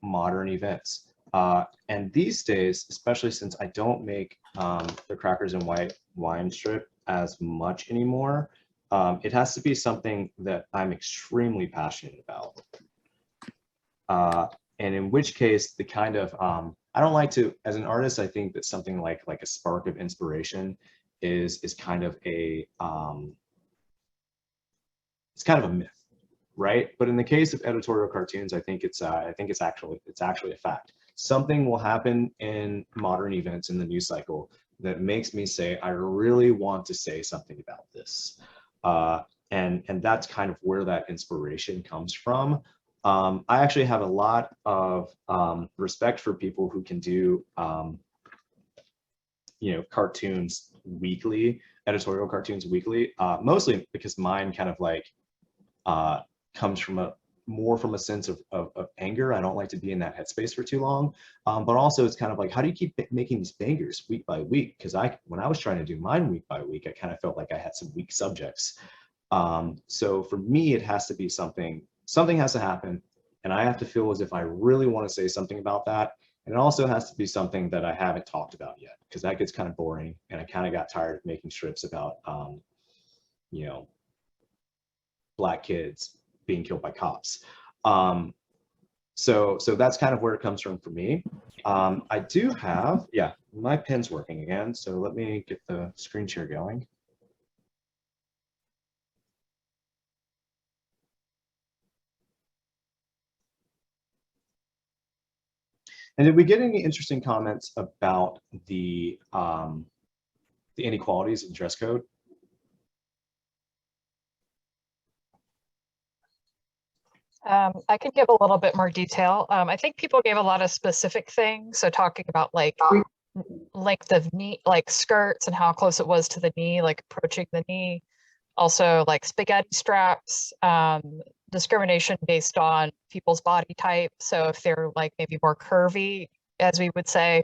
modern events. And these days, especially since I don't make the Crackers and White wine strip as much anymore, it has to be something that I'm extremely passionate about. And in which case, the kind of, I don't like to, as an artist, I think that something like a spark of inspiration is kind of a, it's kind of a myth, right? But in the case of editorial cartoons, I think it's actually a fact. Something will happen in modern events in the news cycle that makes me say, I really want to say something about this. And that's kind of where that inspiration comes from. I actually have a lot of respect for people who can do, cartoons weekly, editorial cartoons weekly, mostly because mine kind of like comes from more from a sense of anger. I don't like to be in that headspace for too long. But also it's kind of like, how do you keep making these bangers week by week? Because when I was trying to do mine week by week, I kind of felt like I had some weak subjects. So for me, it has to be something has to happen, and I have to feel as if I really want to say something about that. And it also has to be something that I haven't talked about yet, because that gets kind of boring, and I kind of got tired of making strips about, Black kids being killed by cops. So that's kind of where it comes from for me. I do have, yeah, my pen's working again. So let me get the screen share going. And did we get any interesting comments about the inequalities in dress code? I can give a little bit more detail. I think people gave a lot of specific things. So talking about like length of knee, like skirts and how close it was to the knee, like approaching the knee. Also like spaghetti straps, discrimination based on people's body type. So if they're like maybe more curvy, as we would say,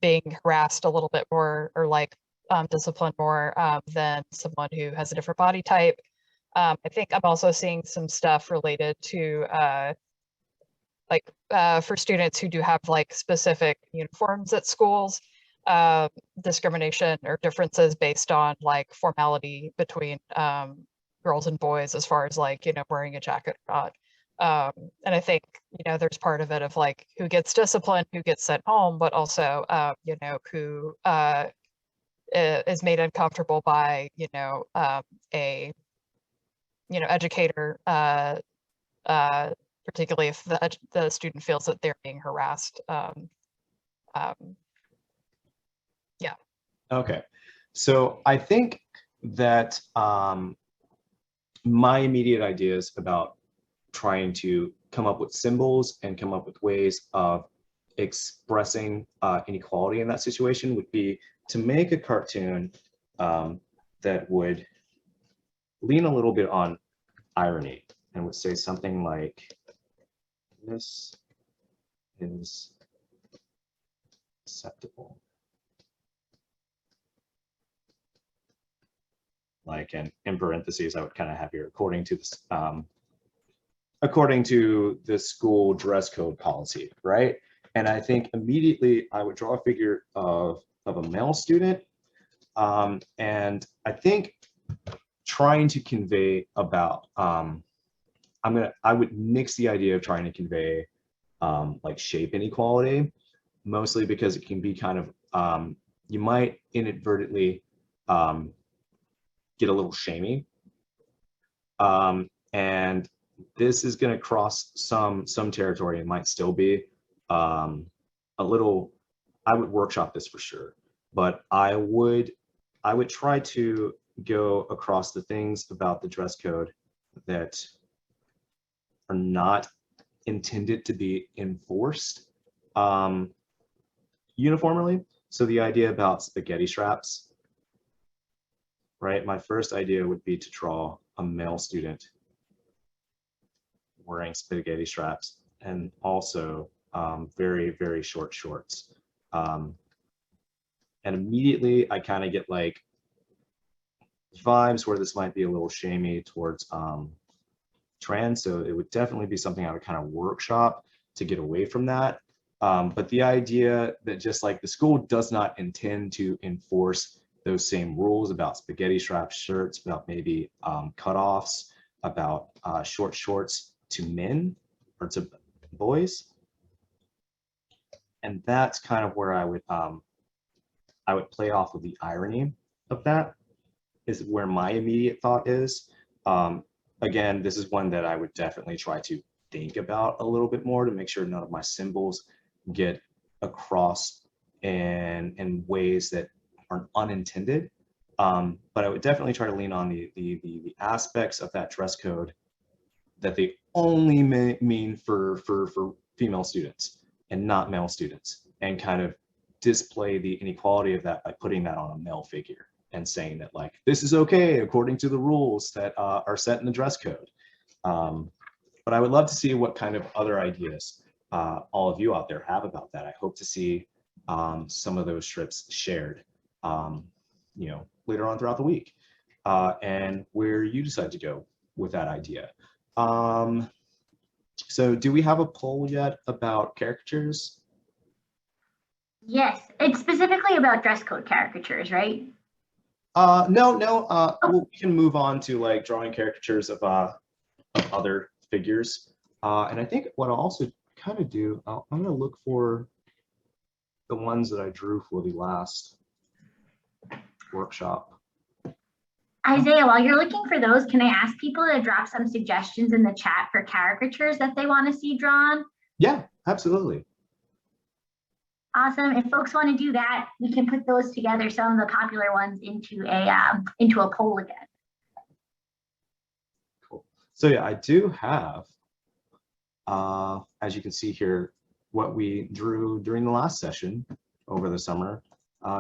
being harassed a little bit more or like disciplined more than someone who has a different body type. I think I'm also seeing some stuff related to for students who do have like specific uniforms at schools, discrimination or differences based on like formality between girls and boys as far as like, wearing a jacket or not. And I think, there's part of it of like who gets disciplined, who gets sent home, but also, who is made uncomfortable by, a, educator, particularly if the student feels that they're being harassed. Yeah. Okay, so I think that my immediate ideas about trying to come up with symbols and come up with ways of expressing inequality in that situation would be to make a cartoon that would lean a little bit on irony and would say something like, this is acceptable. Like, and in parentheses, I would kind of have here, according to this, according to the school dress code policy, right? And I think immediately I would draw a figure of a male student. And I think trying to convey about, I would mix the idea of trying to convey like shape inequality, mostly because it can be kind of, you might inadvertently get a little shamey. And this is going to cross some territory. It might still be a little, I would workshop this for sure, but I would try to go across the things about the dress code that are not intended to be enforced uniformly. So the idea about spaghetti straps, right? My first idea would be to draw a male student wearing spaghetti straps and also very, very short shorts. And immediately I kind of get like vibes where this might be a little shamey towards trans. So it would definitely be something I would kind of workshop to get away from that. But the idea that just like the school does not intend to enforce those same rules about spaghetti strap shirts, about maybe cutoffs, about short shorts to men or to boys. And that's kind of where I would play off of the irony of that, is where my immediate thought is. Again, this is one that I would definitely try to think about a little bit more to make sure none of my symbols get across in ways that are unintended. But I would definitely try to lean on the aspects of that dress code that they only mean for female students and not male students, and kind of display the inequality of that by putting that on a male figure and saying that like, this is okay according to the rules that are set in the dress code. But I would love to see what kind of other ideas all of you out there have about that. I hope to see some of those strips shared, later on throughout the week, and where you decide to go with that idea. So do we have a poll yet about caricatures? Yes, it's specifically about dress code caricatures, right? No. We can move on to like drawing caricatures of other figures. And I think what I'll also kind of do, I'm going to look for the ones that I drew for the last workshop. Isaiah, while you're looking for those, can I ask people to drop some suggestions in the chat for caricatures that they want to see drawn? Yeah, absolutely. Awesome. If folks want to do that, we can put those together, some of the popular ones, into a poll again. Cool. So yeah, I do have, as you can see here, what we drew during the last session over the summer.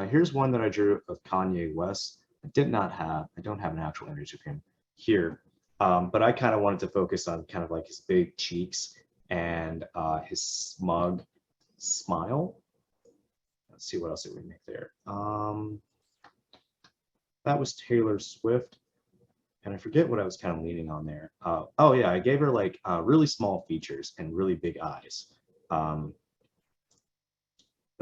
Here's one that I drew of Kanye West. I don't have an actual image of him here, but I kind of wanted to focus on kind of like his big cheeks and his smug smile. Let's see what else did we make there. That was Taylor Swift. And I forget what I was kind of leaning on there. Oh yeah, I gave her like really small features and really big eyes. But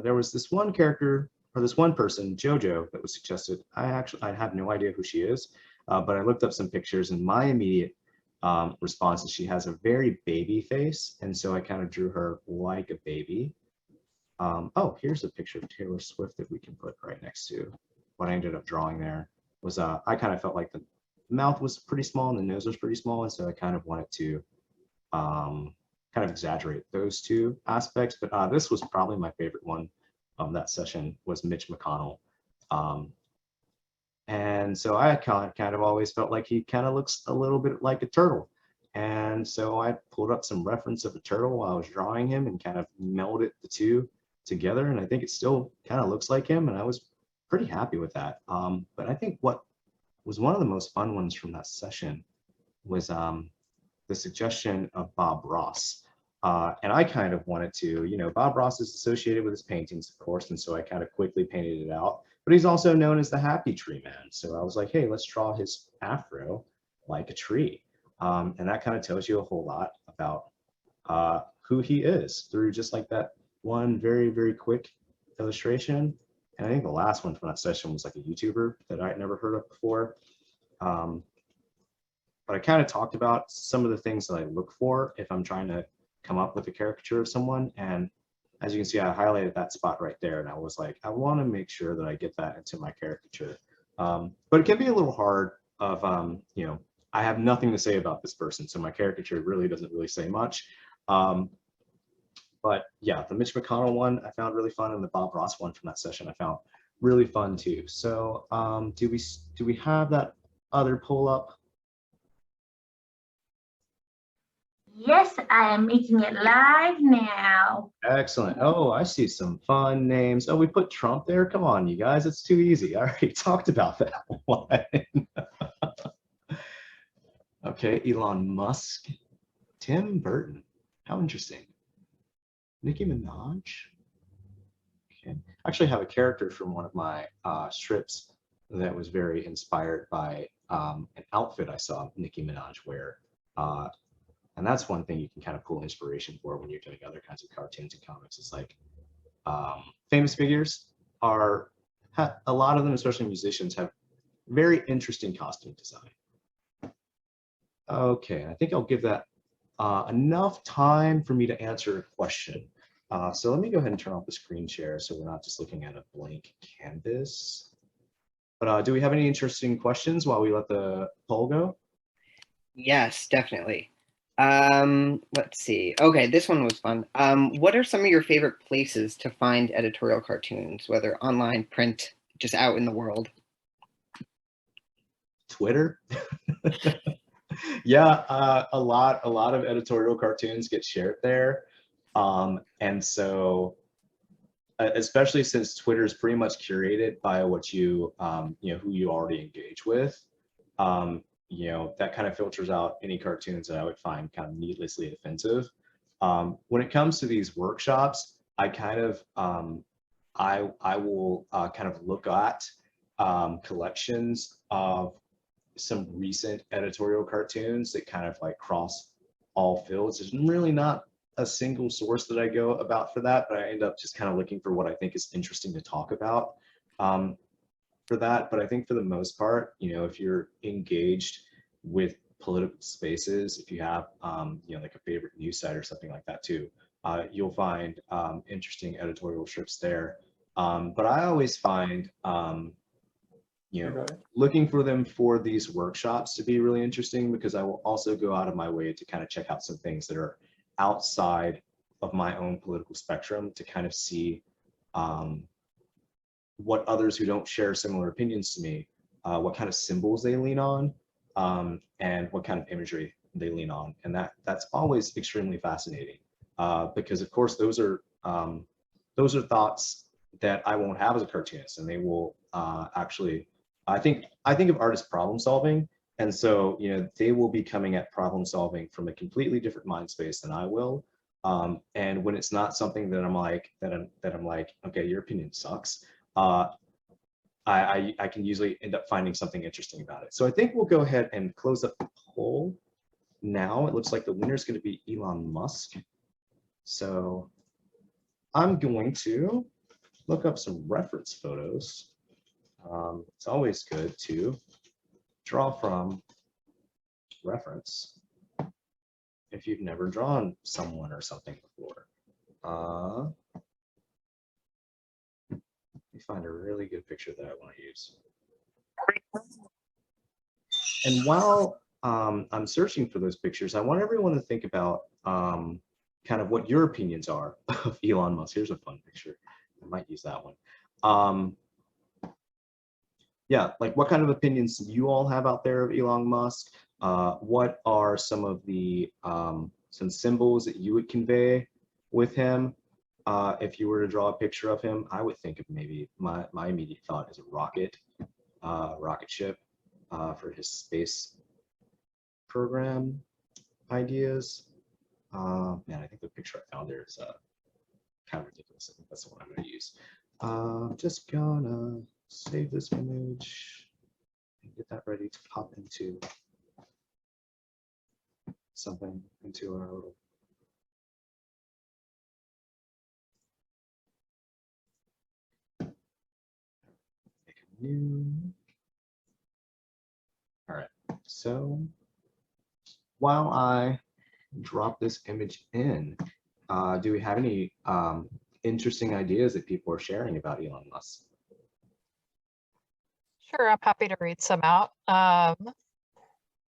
there was this one character, or this one person, JoJo, that was suggested. I have no idea who she is, but I looked up some pictures, and my immediate response is she has a very baby face, and so I kind of drew her like a baby. Oh, here's a picture of Taylor Swift that we can put right next to what I ended up drawing there. Was I kind of felt like the mouth was pretty small and the nose was pretty small, and so I kind of wanted to kind of exaggerate those two aspects. But this was probably my favorite one of that session, was Mitch McConnell. And so I kind of always felt like he kind of looks a little bit like a turtle. And so I pulled up some reference of a turtle while I was drawing him and kind of melded the two together. And I think it still kind of looks like him, and I was pretty happy with that. But I think what was one of the most fun ones from that session was the suggestion of Bob Ross. And I kind of wanted to, you know, Bob Ross is associated with his paintings, of course, and so I kind of quickly painted it out. But he's also known as the Happy Tree Man. So I was like, hey, let's draw his afro like a tree. And that kind of tells you a whole lot about who he is through just like that one very, very quick illustration. And I think the last one from that session was like a YouTuber that I'd never heard of before. But I kind of talked about some of the things that I look for if I'm trying to come up with a caricature of someone. And as you can see, I highlighted that spot right there. And I was like, I want to make sure that I get that into my caricature. But it can be a little hard of, you know, I have nothing to say about this person, so my caricature really doesn't really say much. But yeah, the Mitch McConnell one I found really fun, and the Bob Ross one from that session I found really fun too. So do we have that other pull up? Yes, I am making it live now. Excellent. Oh, I see some fun names. Oh, we put Trump there. Come on, you guys, it's too easy. I already talked about that one. Okay, Elon Musk, Tim Burton. How interesting. Nicki Minaj. Okay, I actually have a character from one of my strips that was very inspired by an outfit I saw Nicki Minaj wear. And that's one thing you can kind of pull inspiration for when you're doing other kinds of cartoons and comics. It's like famous figures are, a lot of them, especially musicians, have very interesting costume design. Okay, I think I'll give that enough time for me to answer a question. So let me go ahead and turn off the screen share so we're not just looking at a blank canvas. But do we have any interesting questions while we let the poll go? Yes, definitely. Let's see. Okay, this one was fun. What are some of your favorite places to find editorial cartoons, whether online, print, just out in the world? Twitter. Yeah, a lot of editorial cartoons get shared there. And so especially since Twitter is pretty much curated by what you, you know, who you already engage with, you know, that kind of filters out any cartoons that I would find kind of needlessly offensive. When it comes to these workshops, I kind of, I will kind of look at collections of some recent editorial cartoons that kind of like cross all fields. There's really not a single source that I go about for that, but I end up just kind of looking for what I think is interesting to talk about for that. But I think for the most part, you know, if you're engaged with political spaces, if you have, you know, like a favorite news site or something like that too, you'll find interesting editorial strips there. But I always find, you know, looking for them for these workshops to be really interesting, because I will also go out of my way to kind of check out some things that are outside of my own political spectrum to kind of see what others who don't share similar opinions to me, what kind of symbols they lean on, and what kind of imagery they lean on. And that's always extremely fascinating, because of course those are thoughts that I won't have as a cartoonist, and they will actually, I think of art as problem solving, and so they will be coming at problem solving from a completely different mind space than I will. And when it's not something that I'm like, okay, your opinion sucks, I can usually end up finding something interesting about it. So I think we'll go ahead and close up the poll now. It looks like the winner is going to be Elon Musk. So I'm going to look up some reference photos. It's always good to draw from reference if you've never drawn someone or something before. Let me find a really good picture that I want to use. And while I'm searching for those pictures, I want everyone to think about kind of what your opinions are of Elon Musk. Here's a fun picture. I might use that one. Yeah, like what kind of opinions do you all have out there of Elon Musk? What are some of the some symbols that you would convey with him? If you were to draw a picture of him, I would think of maybe my immediate thought is a rocket ship for his space program ideas. Man, I think the picture I found there is kind of ridiculous. I think that's the one I'm going to use. Just gonna save this image and get that ready to pop into something, into our little make a new. All right, so while I drop this image in, do we have any interesting ideas that people are sharing about Elon Musk? Sure, I'm happy to read some out.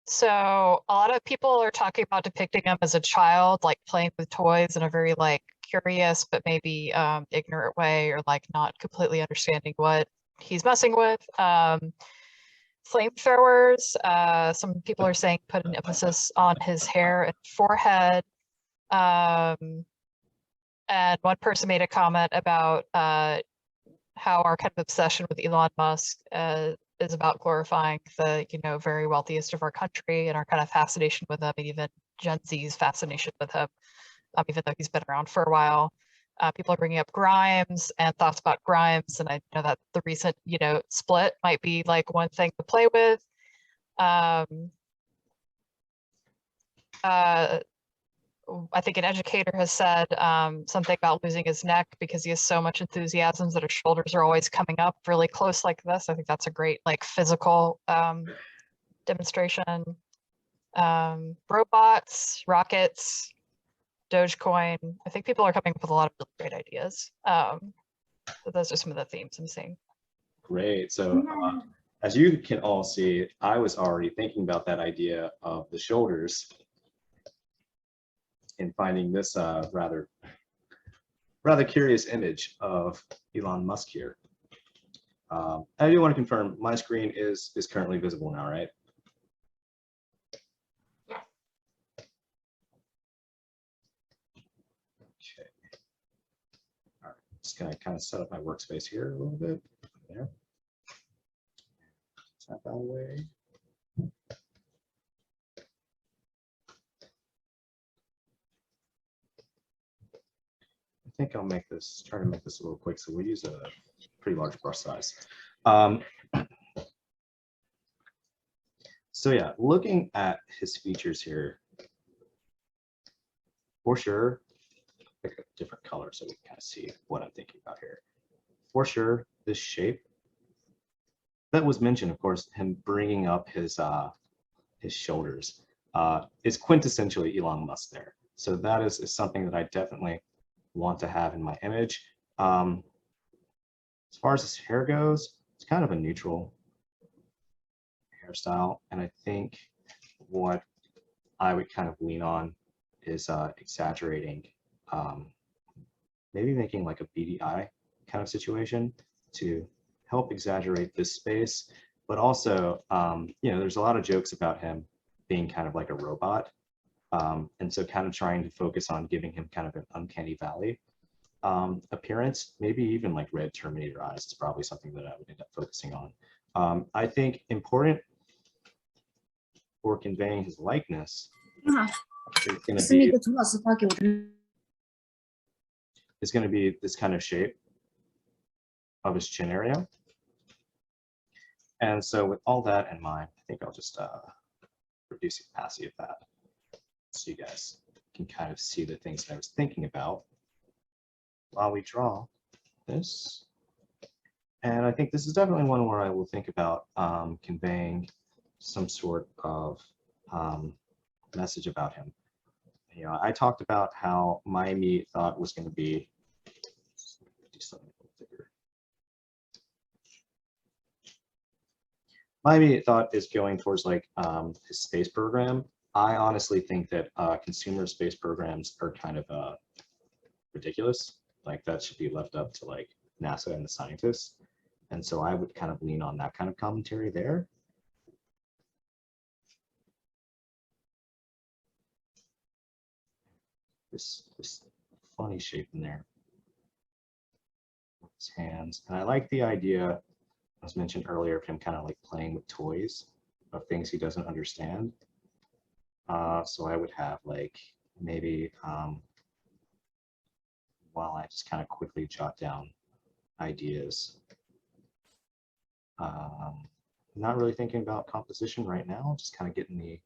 So a lot of people are talking about depicting him as a child, like playing with toys in a very like curious but maybe ignorant way, or like not completely understanding what he's messing with. Flamethrowers, some people are saying put an emphasis on his hair and forehead. And one person made a comment about how our kind of obsession with Elon Musk is about glorifying the very wealthiest of our country, and our kind of fascination with him, and even Gen Z's fascination with him, even though he's been around for a while. People are bringing up Grimes and thoughts about Grimes, and I know that the recent split might be like one thing to play with. I think an educator has said something about losing his neck because he has so much enthusiasm that his shoulders are always coming up really close like this. I think that's a great like physical demonstration. Robots, rockets, Dogecoin. I think people are coming up with a lot of really great ideas. So those are some of the themes I'm seeing. Great. So as you can all see, I was already thinking about that idea of the shoulders in finding this rather curious image of Elon Musk here. I do want to confirm my screen is currently visible now, right? Okay. All right. Just gonna kind of set up my workspace here a little bit. There. Tap that away. I think I'll make this, try to make this a little quick, so we'll use a pretty large brush size. So yeah, looking at his features here, for sure, pick a different color so we can kind of see what I'm thinking about here. For sure, this shape that was mentioned, of course, him bringing up his shoulders is quintessentially Elon Musk there. So that is something that I definitely want to have in my image. As far as his hair goes, it's kind of a neutral hairstyle, and I think what I would kind of lean on is exaggerating, maybe making like a beady eye kind of situation to help exaggerate this space, but also there's a lot of jokes about him being kind of like a robot. And so kind of trying to focus on giving him kind of an uncanny valley. appearance, maybe even like red Terminator eyes is probably something that I would end up focusing on. I think important for conveying his likeness is going to be this kind of shape of his chin area. And so with all that in mind, I think I'll just reduce the opacity of that so you guys can kind of see the things that I was thinking about while we draw this. And I think this is definitely one where I will think about conveying some sort of message about him. You know, I talked about how my immediate thought was going to be, do something a little bigger. My immediate thought is going towards like his space program. I honestly think that consumer space programs are kind of ridiculous. Like that should be left up to like NASA and the scientists. And so I would kind of lean on that kind of commentary there. This funny shape in there. His hands. And I like the idea, as mentioned earlier, of him kind of like playing with toys of things he doesn't understand. So I would have like maybe while I just kind of quickly jot down ideas. Not really thinking about composition right now, just kind of getting the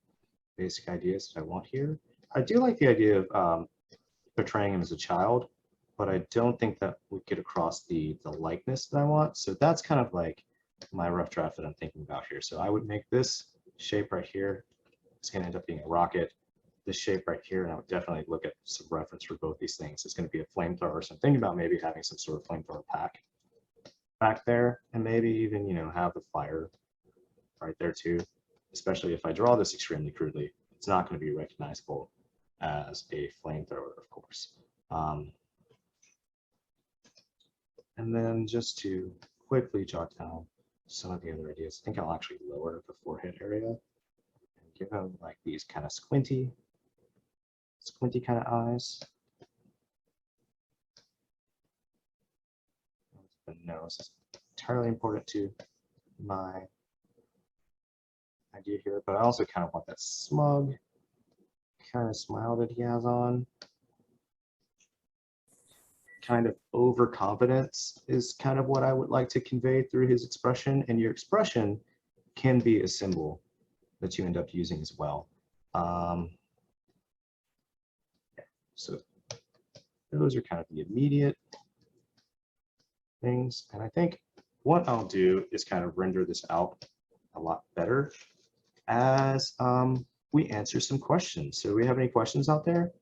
basic ideas that I want here. I do like the idea of portraying him as a child, but I don't think that would get across the likeness that I want. So that's kind of like my rough draft that I'm thinking about here. So I would make this shape right here. It's going to end up being a rocket. This shape right here, and I would definitely look at some reference for both these things. It's going to be a flamethrower. So I'm thinking about maybe having some sort of flamethrower pack back there, and maybe even, you know, have the fire right there too. Especially if I draw this extremely crudely, it's not going to be recognizable as a flamethrower, of course. And then just to quickly jot down some of the other ideas, I think I'll actually lower the forehead area and give him like these kind of squinty kind of eyes. The nose is entirely important to my idea here, but I also kind of want that smug kind of smile that he has on. Kind of overconfidence is kind of what I would like to convey through his expression, and your expression can be a symbol that you end up using as well. So those are kind of the immediate things, and I think what I'll do is kind of render this out a lot better as we answer some questions. So do we have any questions out there?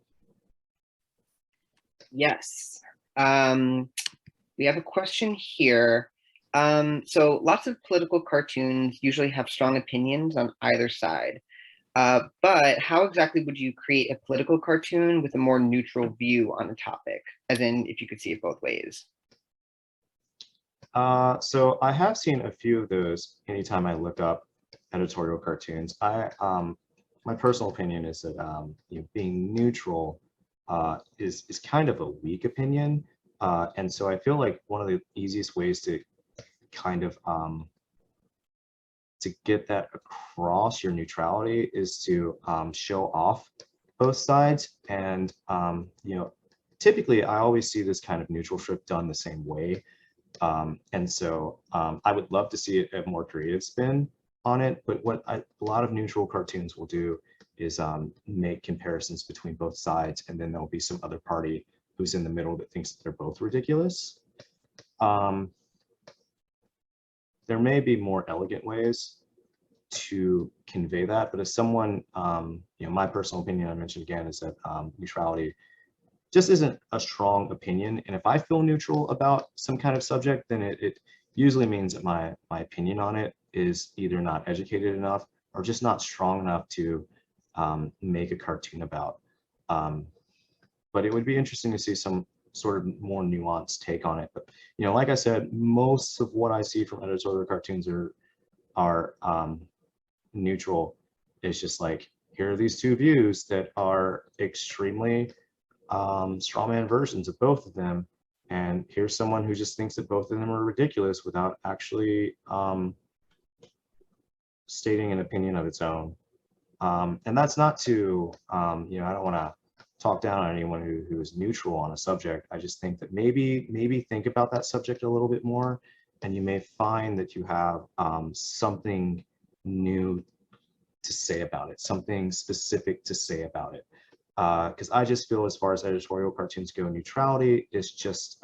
Yes. We have a question here. So lots of political cartoons usually have strong opinions on either side. But how exactly would you create a political cartoon with a more neutral view on a topic? As in, if you could see it both ways. So I have seen a few of those anytime I look up editorial cartoons. My personal opinion is that you know, being neutral is kind of a weak opinion. And so I feel like one of the easiest ways to kind of to get that across your neutrality is to show off both sides. And you know, typically I always see this kind of neutral strip done the same way. And so I would love to see a more creative spin on it, but what a lot of neutral cartoons will do is make comparisons between both sides, and then there'll be some other party who's in the middle that thinks that they're both ridiculous. There may be more elegant ways to convey that, but as someone, you know, my personal opinion, I mentioned again, is that neutrality just isn't a strong opinion. And if I feel neutral about some kind of subject, then it usually means that my opinion on it is either not educated enough or just not strong enough to make a cartoon about. But it would be interesting to see some sort of more nuanced take on it. But, you know, like I said, most of what I see from editorial cartoons are neutral. It's just like, here are these two views that are extremely strawman versions of both of them, And here's someone who just thinks that both of them are ridiculous without actually stating an opinion of its own. And that's not to, you know, I don't want to talk down on anyone who is neutral on a subject. I just think that maybe think about that subject a little bit more, and you may find that you have something new to say about it, something specific to say about it. Because I just feel, as far as editorial cartoons go, neutrality is just,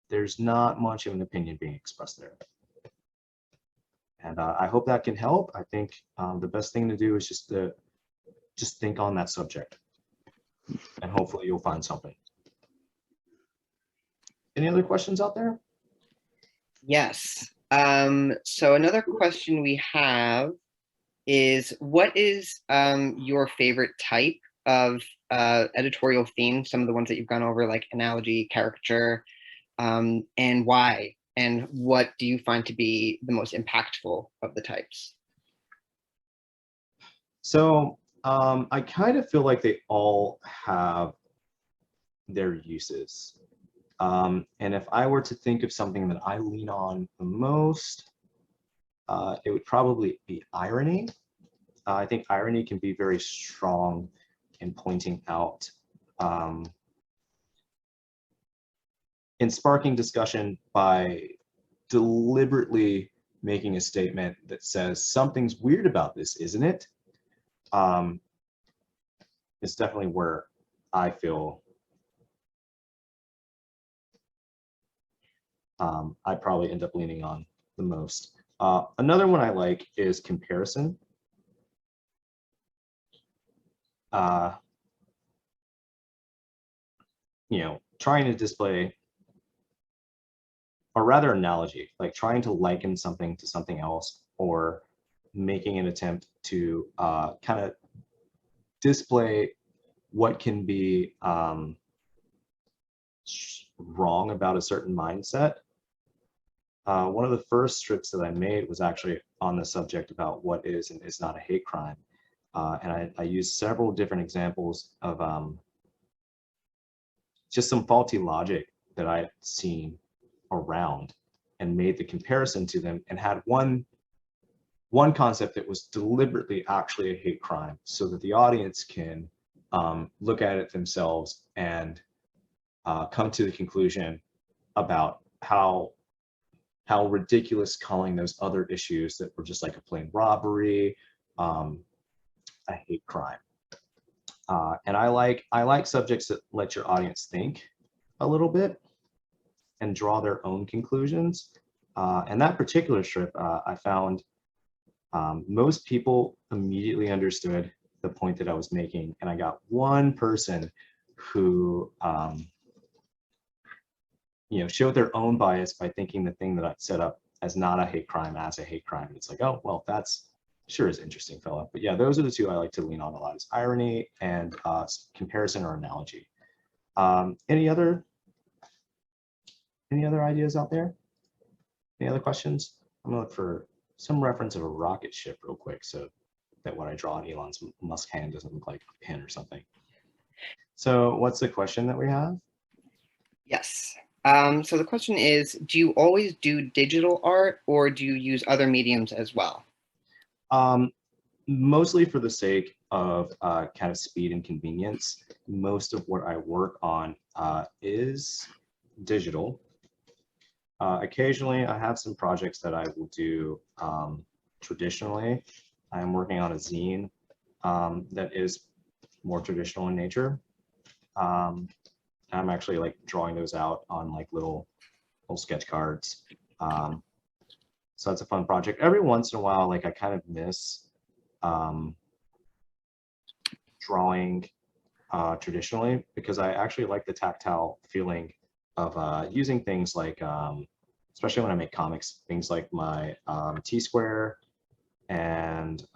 there's not much of an opinion being expressed there. And I hope that can help. I think the best thing to do is just think on that subject, and hopefully you'll find something. Any other questions out there? Yes. So another question we have is, what is your favorite type of editorial theme? Some of the ones that you've gone over, like analogy, caricature, and why? And what do you find to be the most impactful of the types? So I kind of feel like they all have their uses. And if I were to think of something that I lean on the most, it would probably be irony. I think irony can be very strong in pointing out, in sparking discussion by deliberately making a statement that says something's weird about this, isn't it? It's definitely where I feel I probably end up leaning on the most. Another one I like is comparison. You know, trying to display, or rather analogy, like trying to liken something to something else, or making an attempt to kind of display what can be wrong about a certain mindset. One of the first strips that I made was actually on the subject about what is and is not a hate crime. And I used several different examples of just some faulty logic that I had seen around, and made the comparison to them, and had one concept that was deliberately actually a hate crime, so that the audience can look at it themselves and come to the conclusion about how ridiculous calling those other issues that were just like a plain robbery a hate crime. And I like subjects that let your audience think a little bit and draw their own conclusions. And that particular strip, I found most people immediately understood the point that I was making, and I got one person who you know, showed their own bias by thinking the thing that I set up as not a hate crime as a hate crime. It's like, oh, well, that's sure is interesting, fella. But yeah, those are the two I like to lean on a lot, is irony and comparison or analogy. Any other ideas out there? Any other questions? I'm gonna look for some reference of a rocket ship real quick, so that when I draw on Elon Musk hand doesn't look like a pin or something. So what's the question that we have? Yes. So the question is, do you always do digital art, or do you use other mediums as well? Mostly for the sake of kind of speed and convenience. Most of what I work on is digital. Occasionally, I have some projects that I will do traditionally. I'm working on a zine that is more traditional in nature. I'm actually like drawing those out on like little sketch cards. So that's a fun project. Every once in a while, like I kind of miss drawing traditionally, because I actually like the tactile feeling of using things like, especially when I make comics, things like my T-square and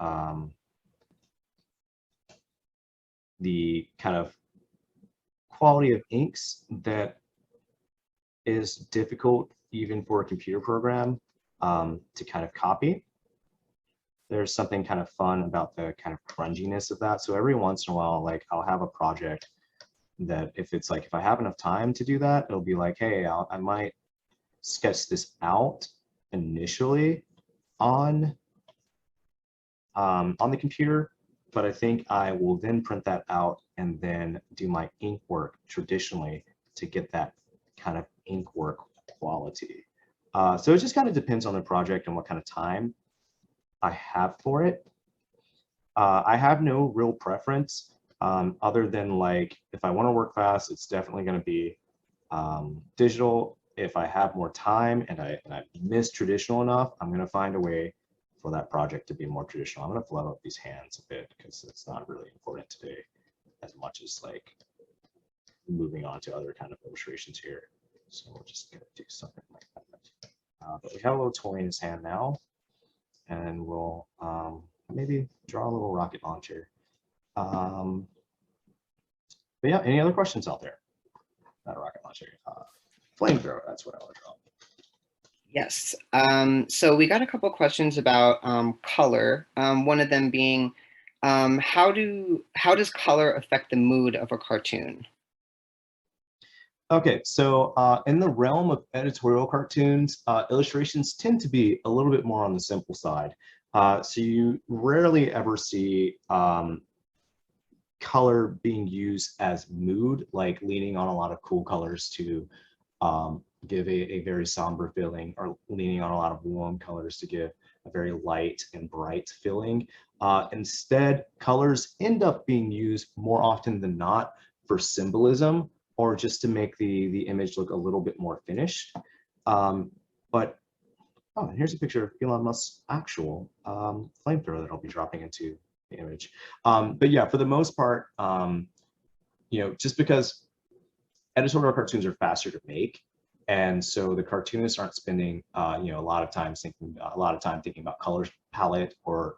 the kind of quality of inks that is difficult even for a computer program to kind of copy. There's something kind of fun about the kind of grunginess of that. So every once in a while, like I'll have a project that if it's like, if I have enough time to do that, it'll be like, hey, I might sketch this out initially on the computer, but I think I will then print that out and then do my ink work traditionally to get that kind of ink work quality. So it just kind of depends on the project and what kind of time I have for it. I have no real preference other than, like, if I want to work fast, it's definitely going to be digital. If I have more time and I miss traditional enough, I'm going to find a way for that project to be more traditional. I'm going to fluff up these hands a bit because it's not really important today as much as like moving on to other kind of illustrations here. So we're just going to do something like that. But we have a little toy in his hand now, and we'll maybe draw a little rocket launcher. But yeah, any other questions out there? Not a rocket launcher. Flamethrower, that's what I want to draw. Yes. So we got a couple questions about color. One of them being, how does color affect the mood of a cartoon? Okay, so in the realm of editorial cartoons, illustrations tend to be a little bit more on the simple side. So you rarely ever see color being used as mood, like leaning on a lot of cool colors to give a very somber feeling, or leaning on a lot of warm colors to give a very light and bright feeling. Instead, colors end up being used more often than not for symbolism, or just to make the image look a little bit more finished. But and here's a picture of Elon Musk's actual flamethrower that I'll be dropping into the image. But yeah, for the most part, you know, just because editorial cartoons are faster to make, and so the cartoonists aren't spending you know, a lot of time thinking about color palette, or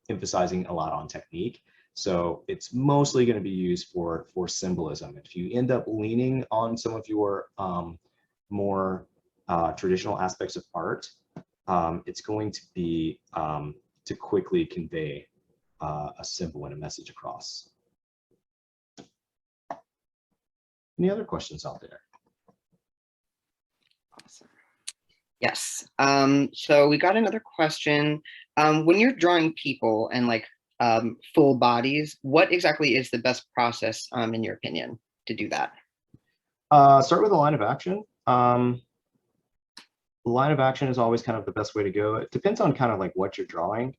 emphasizing a lot on technique. So it's mostly going to be used for symbolism. If you end up leaning on some of your more traditional aspects of art, it's going to be to quickly convey a symbol and a message across. Any other questions out there? Awesome. Yes. So we got another question. When you're drawing people and like full bodies, what exactly is the best process, in your opinion, to do that? Start with a line of action. The line of action is always kind of the best way to go. It depends on kind of like what you're drawing.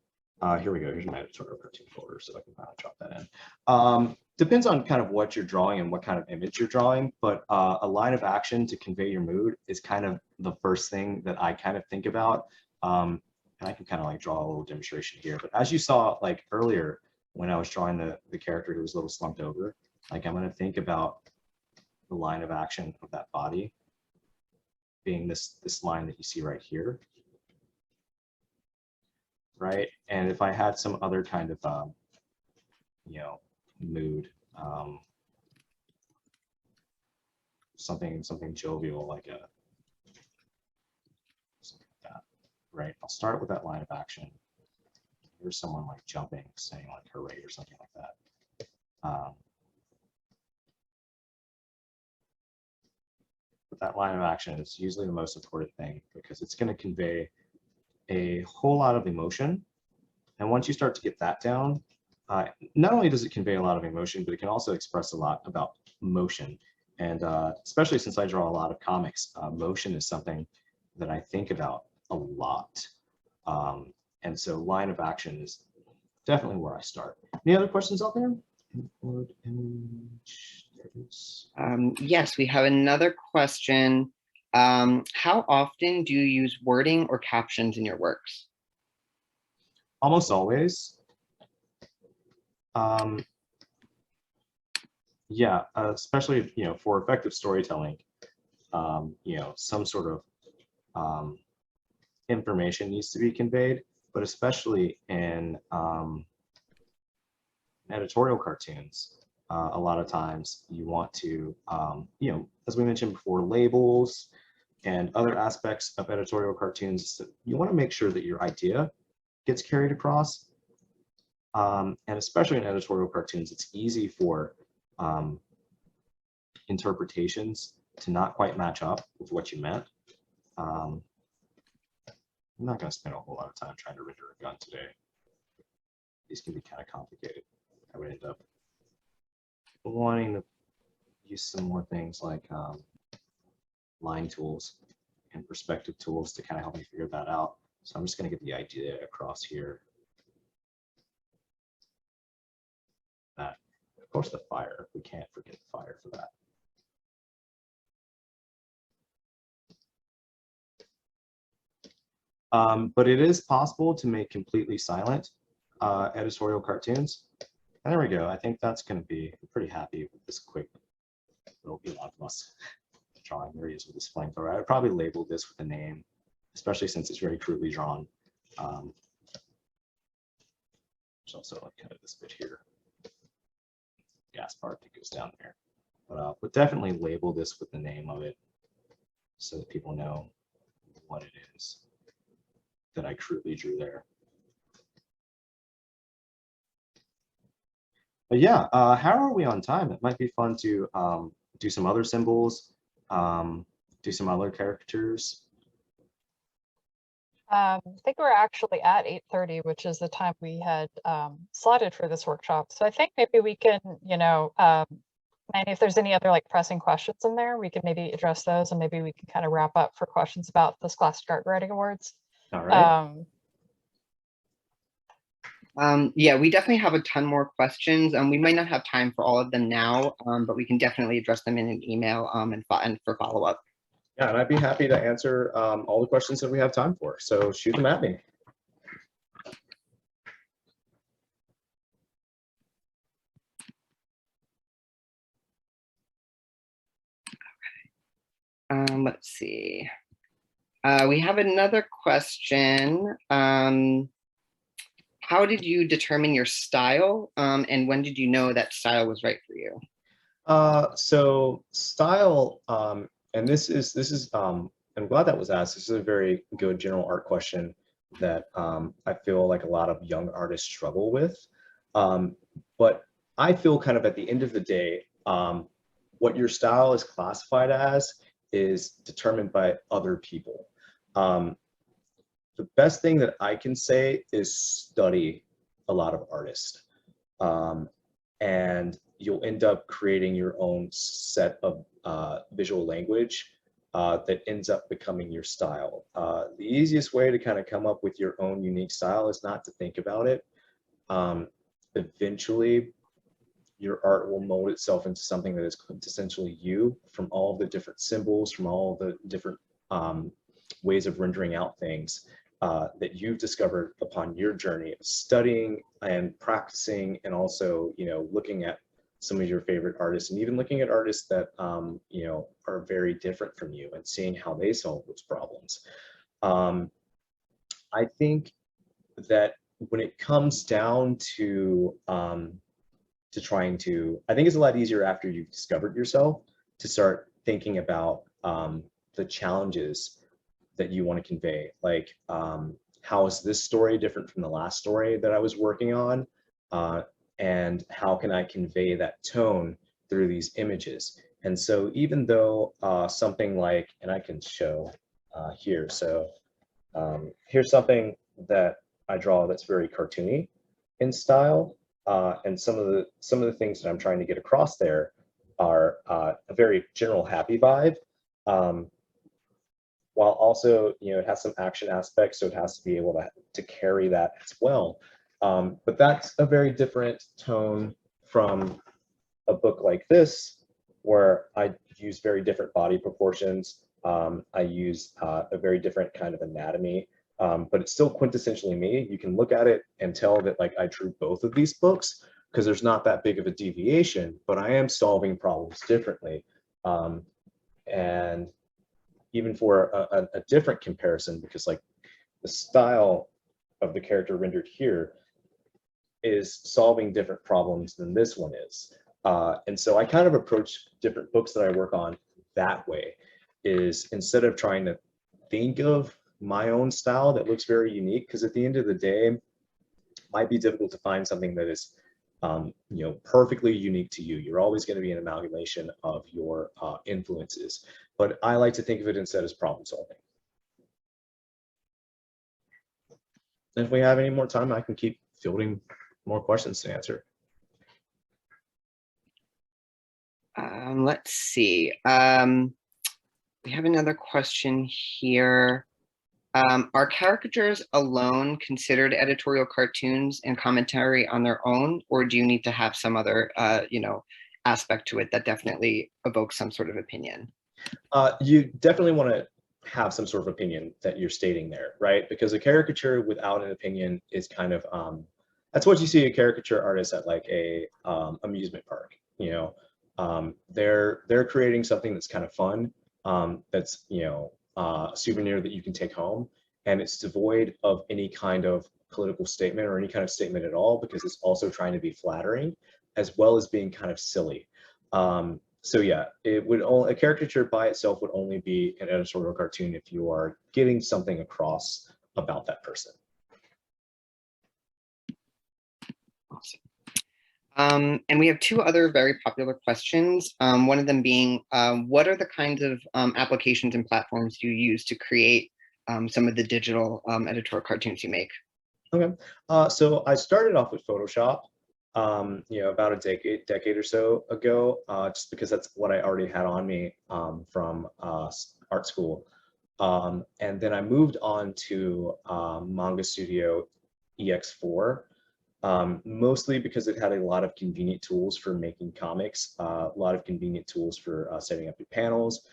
Here we go. Here's my editorial cartoon folder, so I can kind of drop that in. Depends on kind of what you're drawing and what kind of image you're drawing, but a line of action to convey your mood is kind of the first thing that I kind of think about. And I can kind of like draw a little demonstration here. But as you saw like earlier, when I was drawing the character who was a little slumped over, like I'm going to think about the line of action of that body being this line that you see right here. Right. And if I had some other kind of, you know, mood, something jovial, like something like that, right? I'll start with that line of action. Here's someone like jumping, saying like hooray or something like that. But that line of action is usually the most important thing, because it's going to convey a whole lot of emotion. And once you start to get that down, not only does it convey a lot of emotion, but it can also express a lot about motion. And especially since I draw a lot of comics, motion is something that I think about a lot. And so line of action is definitely where I start. Any other questions out there? Import image. There it is. Yes, we have another question. How often do you use wording or captions in your works? Almost always. Yeah, especially, you know, for effective storytelling, you know, some sort of information needs to be conveyed, but especially in editorial cartoons, a lot of times you want to, you know, as we mentioned before, labels and other aspects of editorial cartoons, you want to make sure that your idea gets carried across. And especially in editorial cartoons, it's easy for interpretations to not quite match up with what you meant. I'm not going to spend a whole lot of time trying to render a gun today. These can be kind of complicated. I would end up wanting to use some more things like line tools and perspective tools to kind of help me figure that out. So I'm just going to get the idea across here. That, of course, the fire. We can't forget the fire for that. But it is possible to make completely silent editorial cartoons. And there we go. I think that's going to be, I'm pretty happy with this quick little Elon Musk drawing. There he is with this flamethrower. I would probably label this with a name, especially since it's very crudely drawn. There's also like kind of this bit here, gas part that goes down there. But definitely label this with the name of it so that people know what it is that I crudely drew there. But yeah, how are we on time? It might be fun to do some other symbols, do some other caricatures. I think we're actually at 8:30, which is the time we had slotted for this workshop. So I think maybe we can, you know, and if there's any other like pressing questions in there, we can maybe address those, and maybe we can kind of wrap up for questions about the Scholastic Art Writing Awards. All right. Yeah, we definitely have a ton more questions. We might not have time for all of them now, but we can definitely address them in an email and for follow-up. Yeah, and I'd be happy to answer all the questions that we have time for. So shoot them at me. Let's see. We have another question. How did you determine your style, and when did you know that style was right for you? So style, and this is I'm glad that was asked. This is a very good general art question that I feel like a lot of young artists struggle with. But I feel kind of at the end of the day, what your style is classified as is determined by other people. The best thing that I can say is study a lot of artists, and you'll end up creating your own set of visual language that ends up becoming your style. The easiest way to kind of come up with your own unique style is not to think about it. Eventually, your art will mold itself into something that is quintessentially you, from all of the different symbols, from all the different ways of rendering out things that you've discovered upon your journey of studying and practicing, and also, you know, looking at some of your favorite artists, and even looking at artists that you know, are very different from you, and seeing how they solve those problems. I think that when it comes down to trying to, I think it's a lot easier after you've discovered yourself to start thinking about the challenges that you want to convey. Like, how is this story different from the last story that I was working on? And how can I convey that tone through these images? And so even though something like, and I can show here, so here's something that I draw that's very cartoony in style. And some of the things that I'm trying to get across there are a very general happy vibe, while also, you know, it has some action aspects, so it has to be able to carry that as well. But that's a very different tone from a book like this, where I use very different body proportions. I use a very different kind of anatomy, but it's still quintessentially me. You can look at it and tell that like I drew both of these books, because there's not that big of a deviation, but I am solving problems differently. And even for a different comparison, because like the style of the character rendered here is solving different problems than this one is. And so I kind of approach different books that I work on that way, is instead of trying to think of my own style that looks very unique, because at the end of the day, it might be difficult to find something that is perfectly unique to you. You're always going to be an amalgamation of your influences. But I like to think of it instead as problem solving. And if we have any more time, I can keep fielding more questions to answer. Let's see. We have another question here. Are caricatures alone considered editorial cartoons and commentary on their own, or do you need to have some other, aspect to it that definitely evokes some sort of opinion? You definitely want to have some sort of opinion that you're stating there, right? Because a caricature without an opinion is kind of that's what you see a caricature artist at like a amusement park. They're creating something that's kind of fun, that's a souvenir that you can take home, and it's devoid of any kind of political statement or any kind of statement at all, because it's also trying to be flattering as well as being kind of silly. So yeah, a caricature by itself would only be an editorial cartoon if you are getting something across about that person. Awesome. And we have two other very popular questions. One of them being, what are the kinds of applications and platforms you use to create some of the digital editorial cartoons you make? Okay, so I started off with Photoshop, about a decade or so ago, just because that's what I already had on me from art school. And then I moved on to Manga Studio EX4, mostly because it had a lot of convenient tools for making comics, a lot of convenient tools for setting up your panels.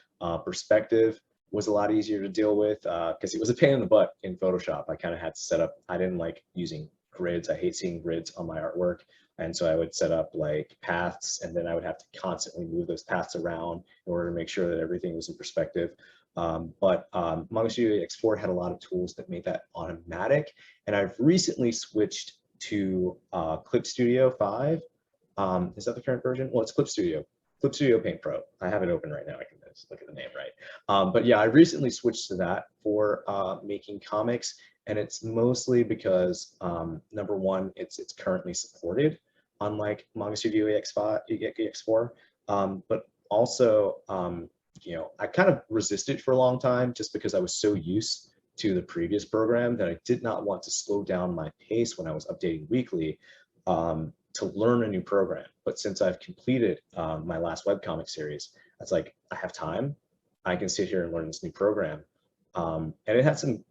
Perspective was a lot easier to deal with because it was a pain in the butt in Photoshop. I kind of had to set up, I didn't like using grids. I hate seeing grids on my artwork. And so I would set up like paths, and then I would have to constantly move those paths around in order to make sure that everything was in perspective. But Manga Studio X4 had a lot of tools that made that automatic. And I've recently switched to Clip Studio 5. Is that the current version? Well, it's Clip Studio Paint Pro. I have it open right now. I can just look at the name right. But yeah, I recently switched to that for making comics. And it's mostly because number one, it's currently supported, unlike Manga Studio EX4. But also, I kind of resisted for a long time just because I was so used to the previous program that I did not want to slow down my pace when I was updating weekly to learn a new program. But since I've completed my last webcomic series, it's like I have time. I can sit here and learn this new program. And it had some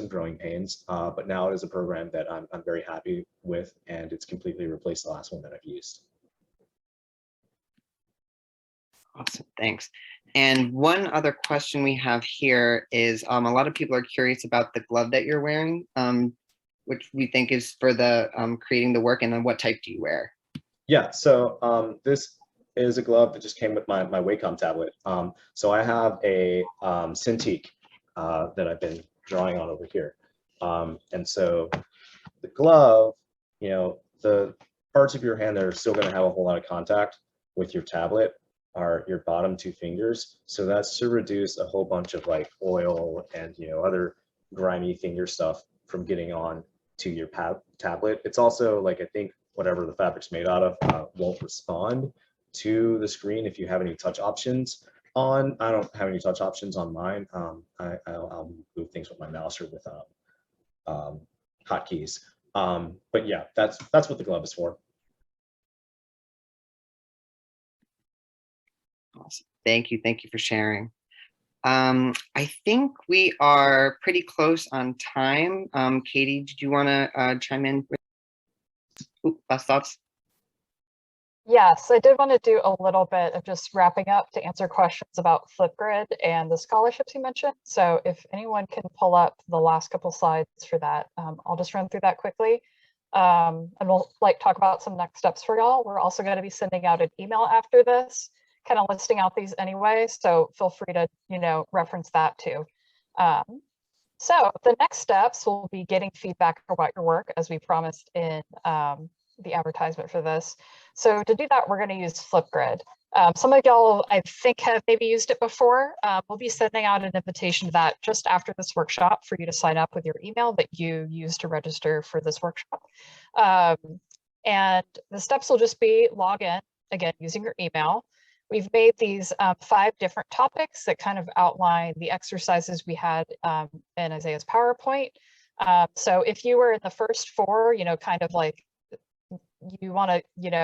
growing pains, but now it is a program that I'm very happy with, and it's completely replaced the last one that I've used. Awesome, thanks. And one other question we have here is a lot of people are curious about the glove that you're wearing, which we think is for the creating the work, and then what type do you wear? Yeah, so this is a glove that just came with my Wacom tablet. So I have a Cintiq that I've been drawing on over here. And so the glove, the parts of your hand that are still going to have a whole lot of contact with your tablet are your bottom two fingers. So that's to reduce a whole bunch of like oil and other grimy finger stuff from getting on to your tablet. It's also like, I think whatever the fabric's made out of won't respond to the screen if you have any touch options on. I don't have any touch options on mine. I'll move things with my mouse or with hotkeys. But yeah, that's what the glove is for. Awesome. Thank you for sharing. I think we are pretty close on time. Katie, did you want to chime in with last thoughts? Yes, I did want to do a little bit of just wrapping up to answer questions about Flipgrid and the scholarships you mentioned. So if anyone can pull up the last couple slides for that, I'll just run through that quickly. And we'll talk about some next steps for y'all. We're also going to be sending out an email after this, kind of listing out these anyway. So feel free to, reference that too. So the next steps will be getting feedback about your work, as we promised in the advertisement for this. So to do that, we're going to use Flipgrid. Some of y'all, I think, have maybe used it before. We'll be sending out an invitation to that just after this workshop for you to sign up with your email that you used to register for this workshop. And the steps will just be log in, again, using your email. We've made these 5 different topics that kind of outline the exercises we had in Isaiah's PowerPoint. So if you were in the first 4, kind of like you want to,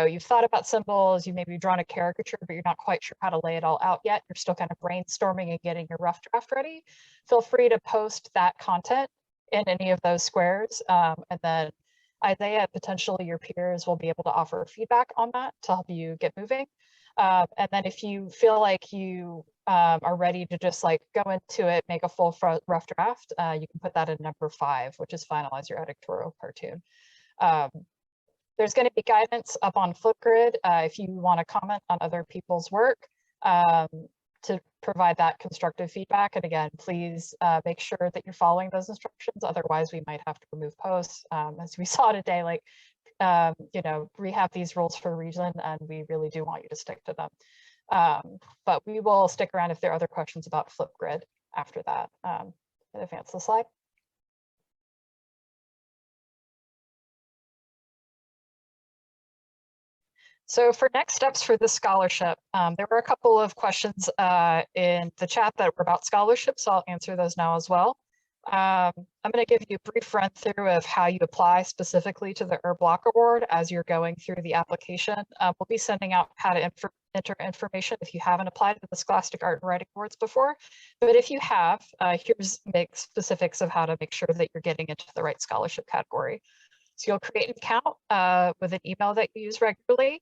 you've thought about symbols, you maybe drawn a caricature, but you're not quite sure how to lay it all out yet. You're still kind of brainstorming and getting your rough draft ready. Feel free to post that content in any of those squares. And then Isaiah, potentially your peers will be able to offer feedback on that to help you get moving. And then if you feel like you are ready to just like go into it, make a full rough draft, you can put that in number 5, which is finalize your editorial cartoon. There's going to be guidance up on Flipgrid if you want to comment on other people's work to provide that constructive feedback. And again, please make sure that you're following those instructions. Otherwise, we might have to remove posts. As we saw today, like, we have these rules for a reason, and we really do want you to stick to them. But we will stick around if there are other questions about Flipgrid after that. Advance the slide. So for next steps for this scholarship, there were a couple of questions in the chat that were about scholarship, so I'll answer those now as well. I'm going to give you a brief run through of how you apply specifically to the Herblock Award as you're going through the application. We'll be sending out how to enter information if you haven't applied to the Scholastic Art and Writing Awards before. But if you have, here's specifics of how to make sure that you're getting into the right scholarship category. So you'll create an account with an email that you use regularly.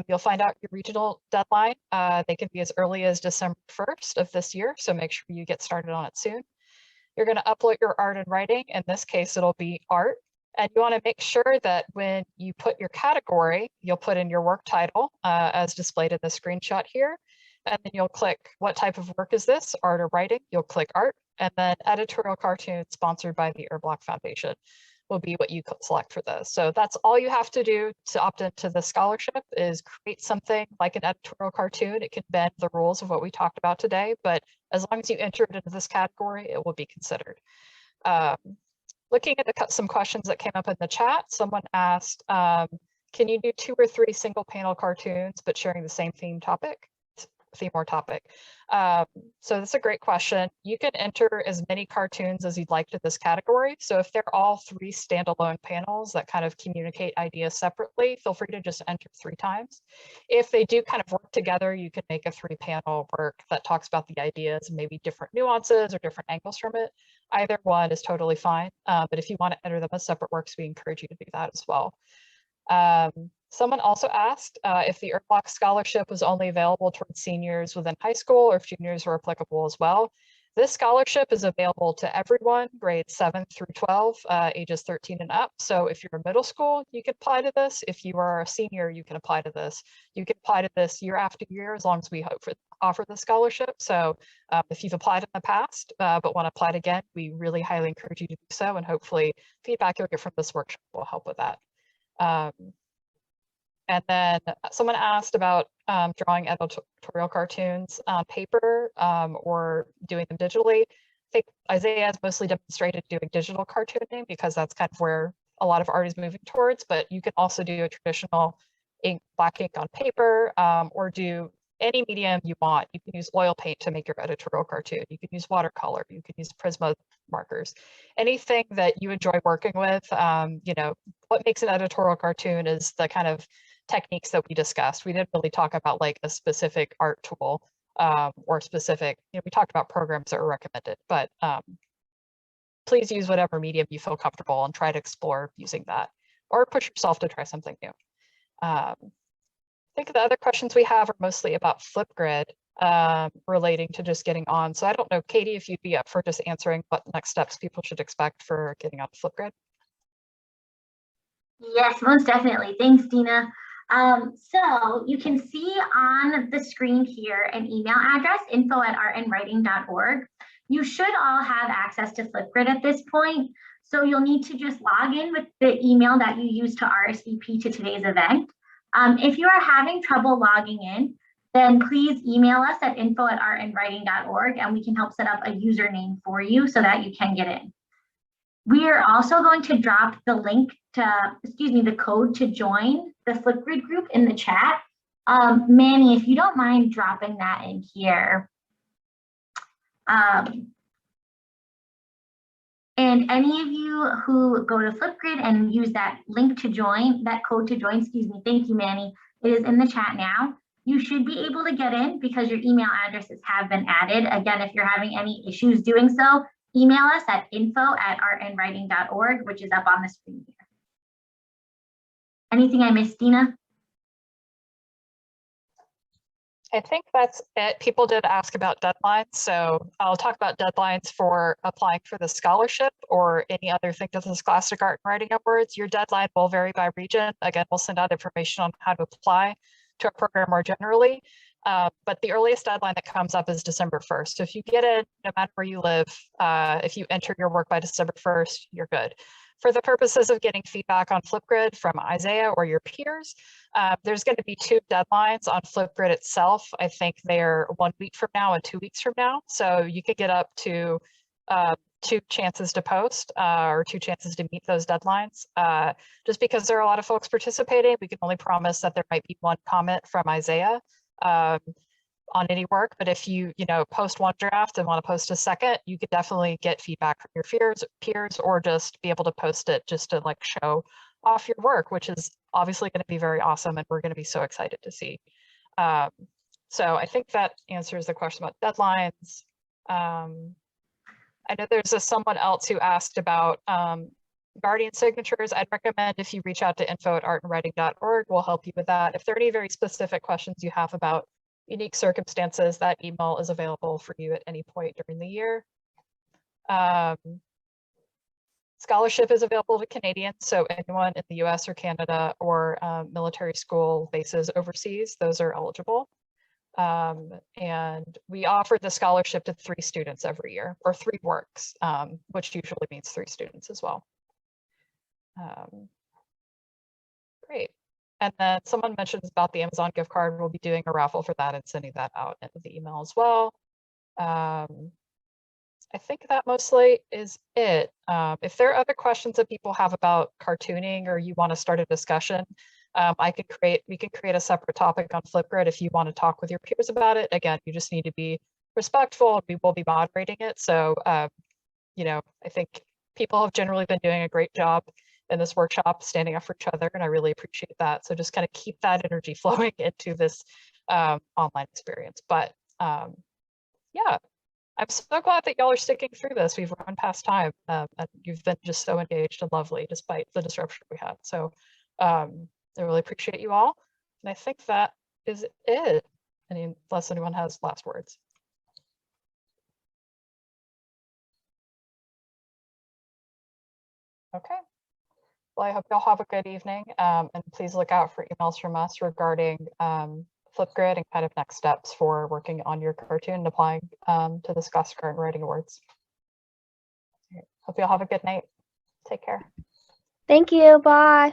You'll find out your regional deadline. They can be as early as December 1st of this year, so make sure you get started on it soon. You're going to upload your art and writing. In this case, it'll be art. And you want to make sure that when you put your category, you'll put in your work title as displayed in the screenshot here. And then you'll click what type of work is this, art or writing. You'll click art. And then editorial cartoon sponsored by the Herblock Foundation will be what you select for this. So that's all you have to do to opt into the scholarship is create something like an editorial cartoon. It can bend the rules of what we talked about today, but as long as you enter it into this category, it will be considered. Looking at some questions that came up in the chat, someone asked, can you do 2 or 3 single panel cartoons, but sharing the same theme or topic? So that's a great question. You can enter as many cartoons as you'd like to this category. So if they're all 3 standalone panels that kind of communicate ideas separately, feel free to just enter 3 times. If they do kind of work together, you can make a 3-panel work that talks about the ideas and maybe different nuances or different angles from it. Either one is totally fine. But if you want to enter them as separate works, we encourage you to do that as well. Someone also asked if the Herblock Scholarship was only available towards seniors within high school or if juniors were applicable as well. This scholarship is available to everyone, grades 7 through 12, ages 13 and up. So if you're in middle school, you can apply to this. If you are a senior, you can apply to this. You can apply to this year after year as long as we offer the scholarship. So if you've applied in the past but want to apply it again, we really highly encourage you to do so. And hopefully feedback you'll get from this workshop will help with that. And then someone asked about drawing editorial cartoons on paper or doing them digitally. I think Isaiah has mostly demonstrated doing digital cartooning because that's kind of where a lot of art is moving towards, but you can also do a traditional black ink on paper or do any medium you want. You can use oil paint to make your editorial cartoon. You can use watercolor. You can use Prisma markers. Anything that you enjoy working with. What makes an editorial cartoon is the kind of techniques that we discussed. We didn't really talk about like a specific art tool or specific, we talked about programs that were recommended, but please use whatever medium you feel comfortable and try to explore using that or push yourself to try something new. I think the other questions we have are mostly about Flipgrid relating to just getting on. So I don't know, Katie, if you'd be up for just answering what next steps people should expect for getting on Flipgrid. Yes, most definitely. Thanks, Dina. So you can see on the screen here an email address, info@artandwriting.org. You should all have access to Flipgrid at this point. So you'll need to just log in with the email that you used to RSVP to today's event. If you are having trouble logging in, then please email us at info@artandwriting.org and we can help set up a username for you so that you can get in. We are also going to drop the link to, the code to join the Flipgrid group in the chat. Manny, if you don't mind dropping that in here. And any of you who go to Flipgrid and use that link to join, that code to join, thank you, Manny. It is in the chat now. You should be able to get in because your email addresses have been added. Again, if you're having any issues doing so, email us at info@artandwriting.org, which is up on the screen here. Anything I missed, Dina? I think that's it. People did ask about deadlines, so I'll talk about deadlines for applying for the scholarship or any other thing to the Scholastic Art and Writing Awards. Your deadline will vary by region. Again, we'll send out information on how to apply to a program more generally, but the earliest deadline that comes up is December 1st. So if you get in, no matter where you live, if you enter your work by December 1st, you're good. For the purposes of getting feedback on Flipgrid from Isaiah or your peers, there's going to be 2 deadlines on Flipgrid itself. I think they're 1 week from now and 2 weeks from now. So you could get up to 2 chances to post or 2 chances to meet those deadlines. Just because there are a lot of folks participating, we can only promise that there might be 1 comment from Isaiah on any work. But if you post 1 draft and want to post a second, you could definitely get feedback from your peers or just be able to post it just to like show off your work, which is obviously going to be very awesome and we're going to be so excited to see. So I think that answers the question about deadlines. I know there's someone else who asked about guardian signatures. I'd recommend if you reach out to info@artandwriting.org, we'll help you with that. If there are any very specific questions you have about unique circumstances, that email is available for you at any point during the year. Scholarship is available to Canadians, so anyone in the US or Canada or military school bases overseas, those are eligible. And we offer the scholarship to 3 students every year, or 3 works, which usually means 3 students as well. Great. And then someone mentions about the Amazon gift card. We'll be doing a raffle for that and sending that out in the email as well. I think that mostly is it. If there are other questions that people have about cartooning or you want to start a discussion, we can create a separate topic on Flipgrid if you want to talk with your peers about it. Again, you just need to be respectful. We will be moderating it. So, I think people have generally been doing a great job in this workshop, standing up for each other, and I really appreciate that. So just kind of keep that energy flowing into this online experience. But yeah, I'm so glad that y'all are sticking through this. We've run past time, and you've been just so engaged and lovely despite the disruption we had. So I really appreciate you all. And I think that is it. Unless anyone has last words. Okay. Well, I hope y'all have a good evening, and please look out for emails from us regarding Flipgrid and kind of next steps for working on your cartoon and applying to the Scholastic Art Writing Awards. Hope y'all have a good night. Take care. Thank you. Bye.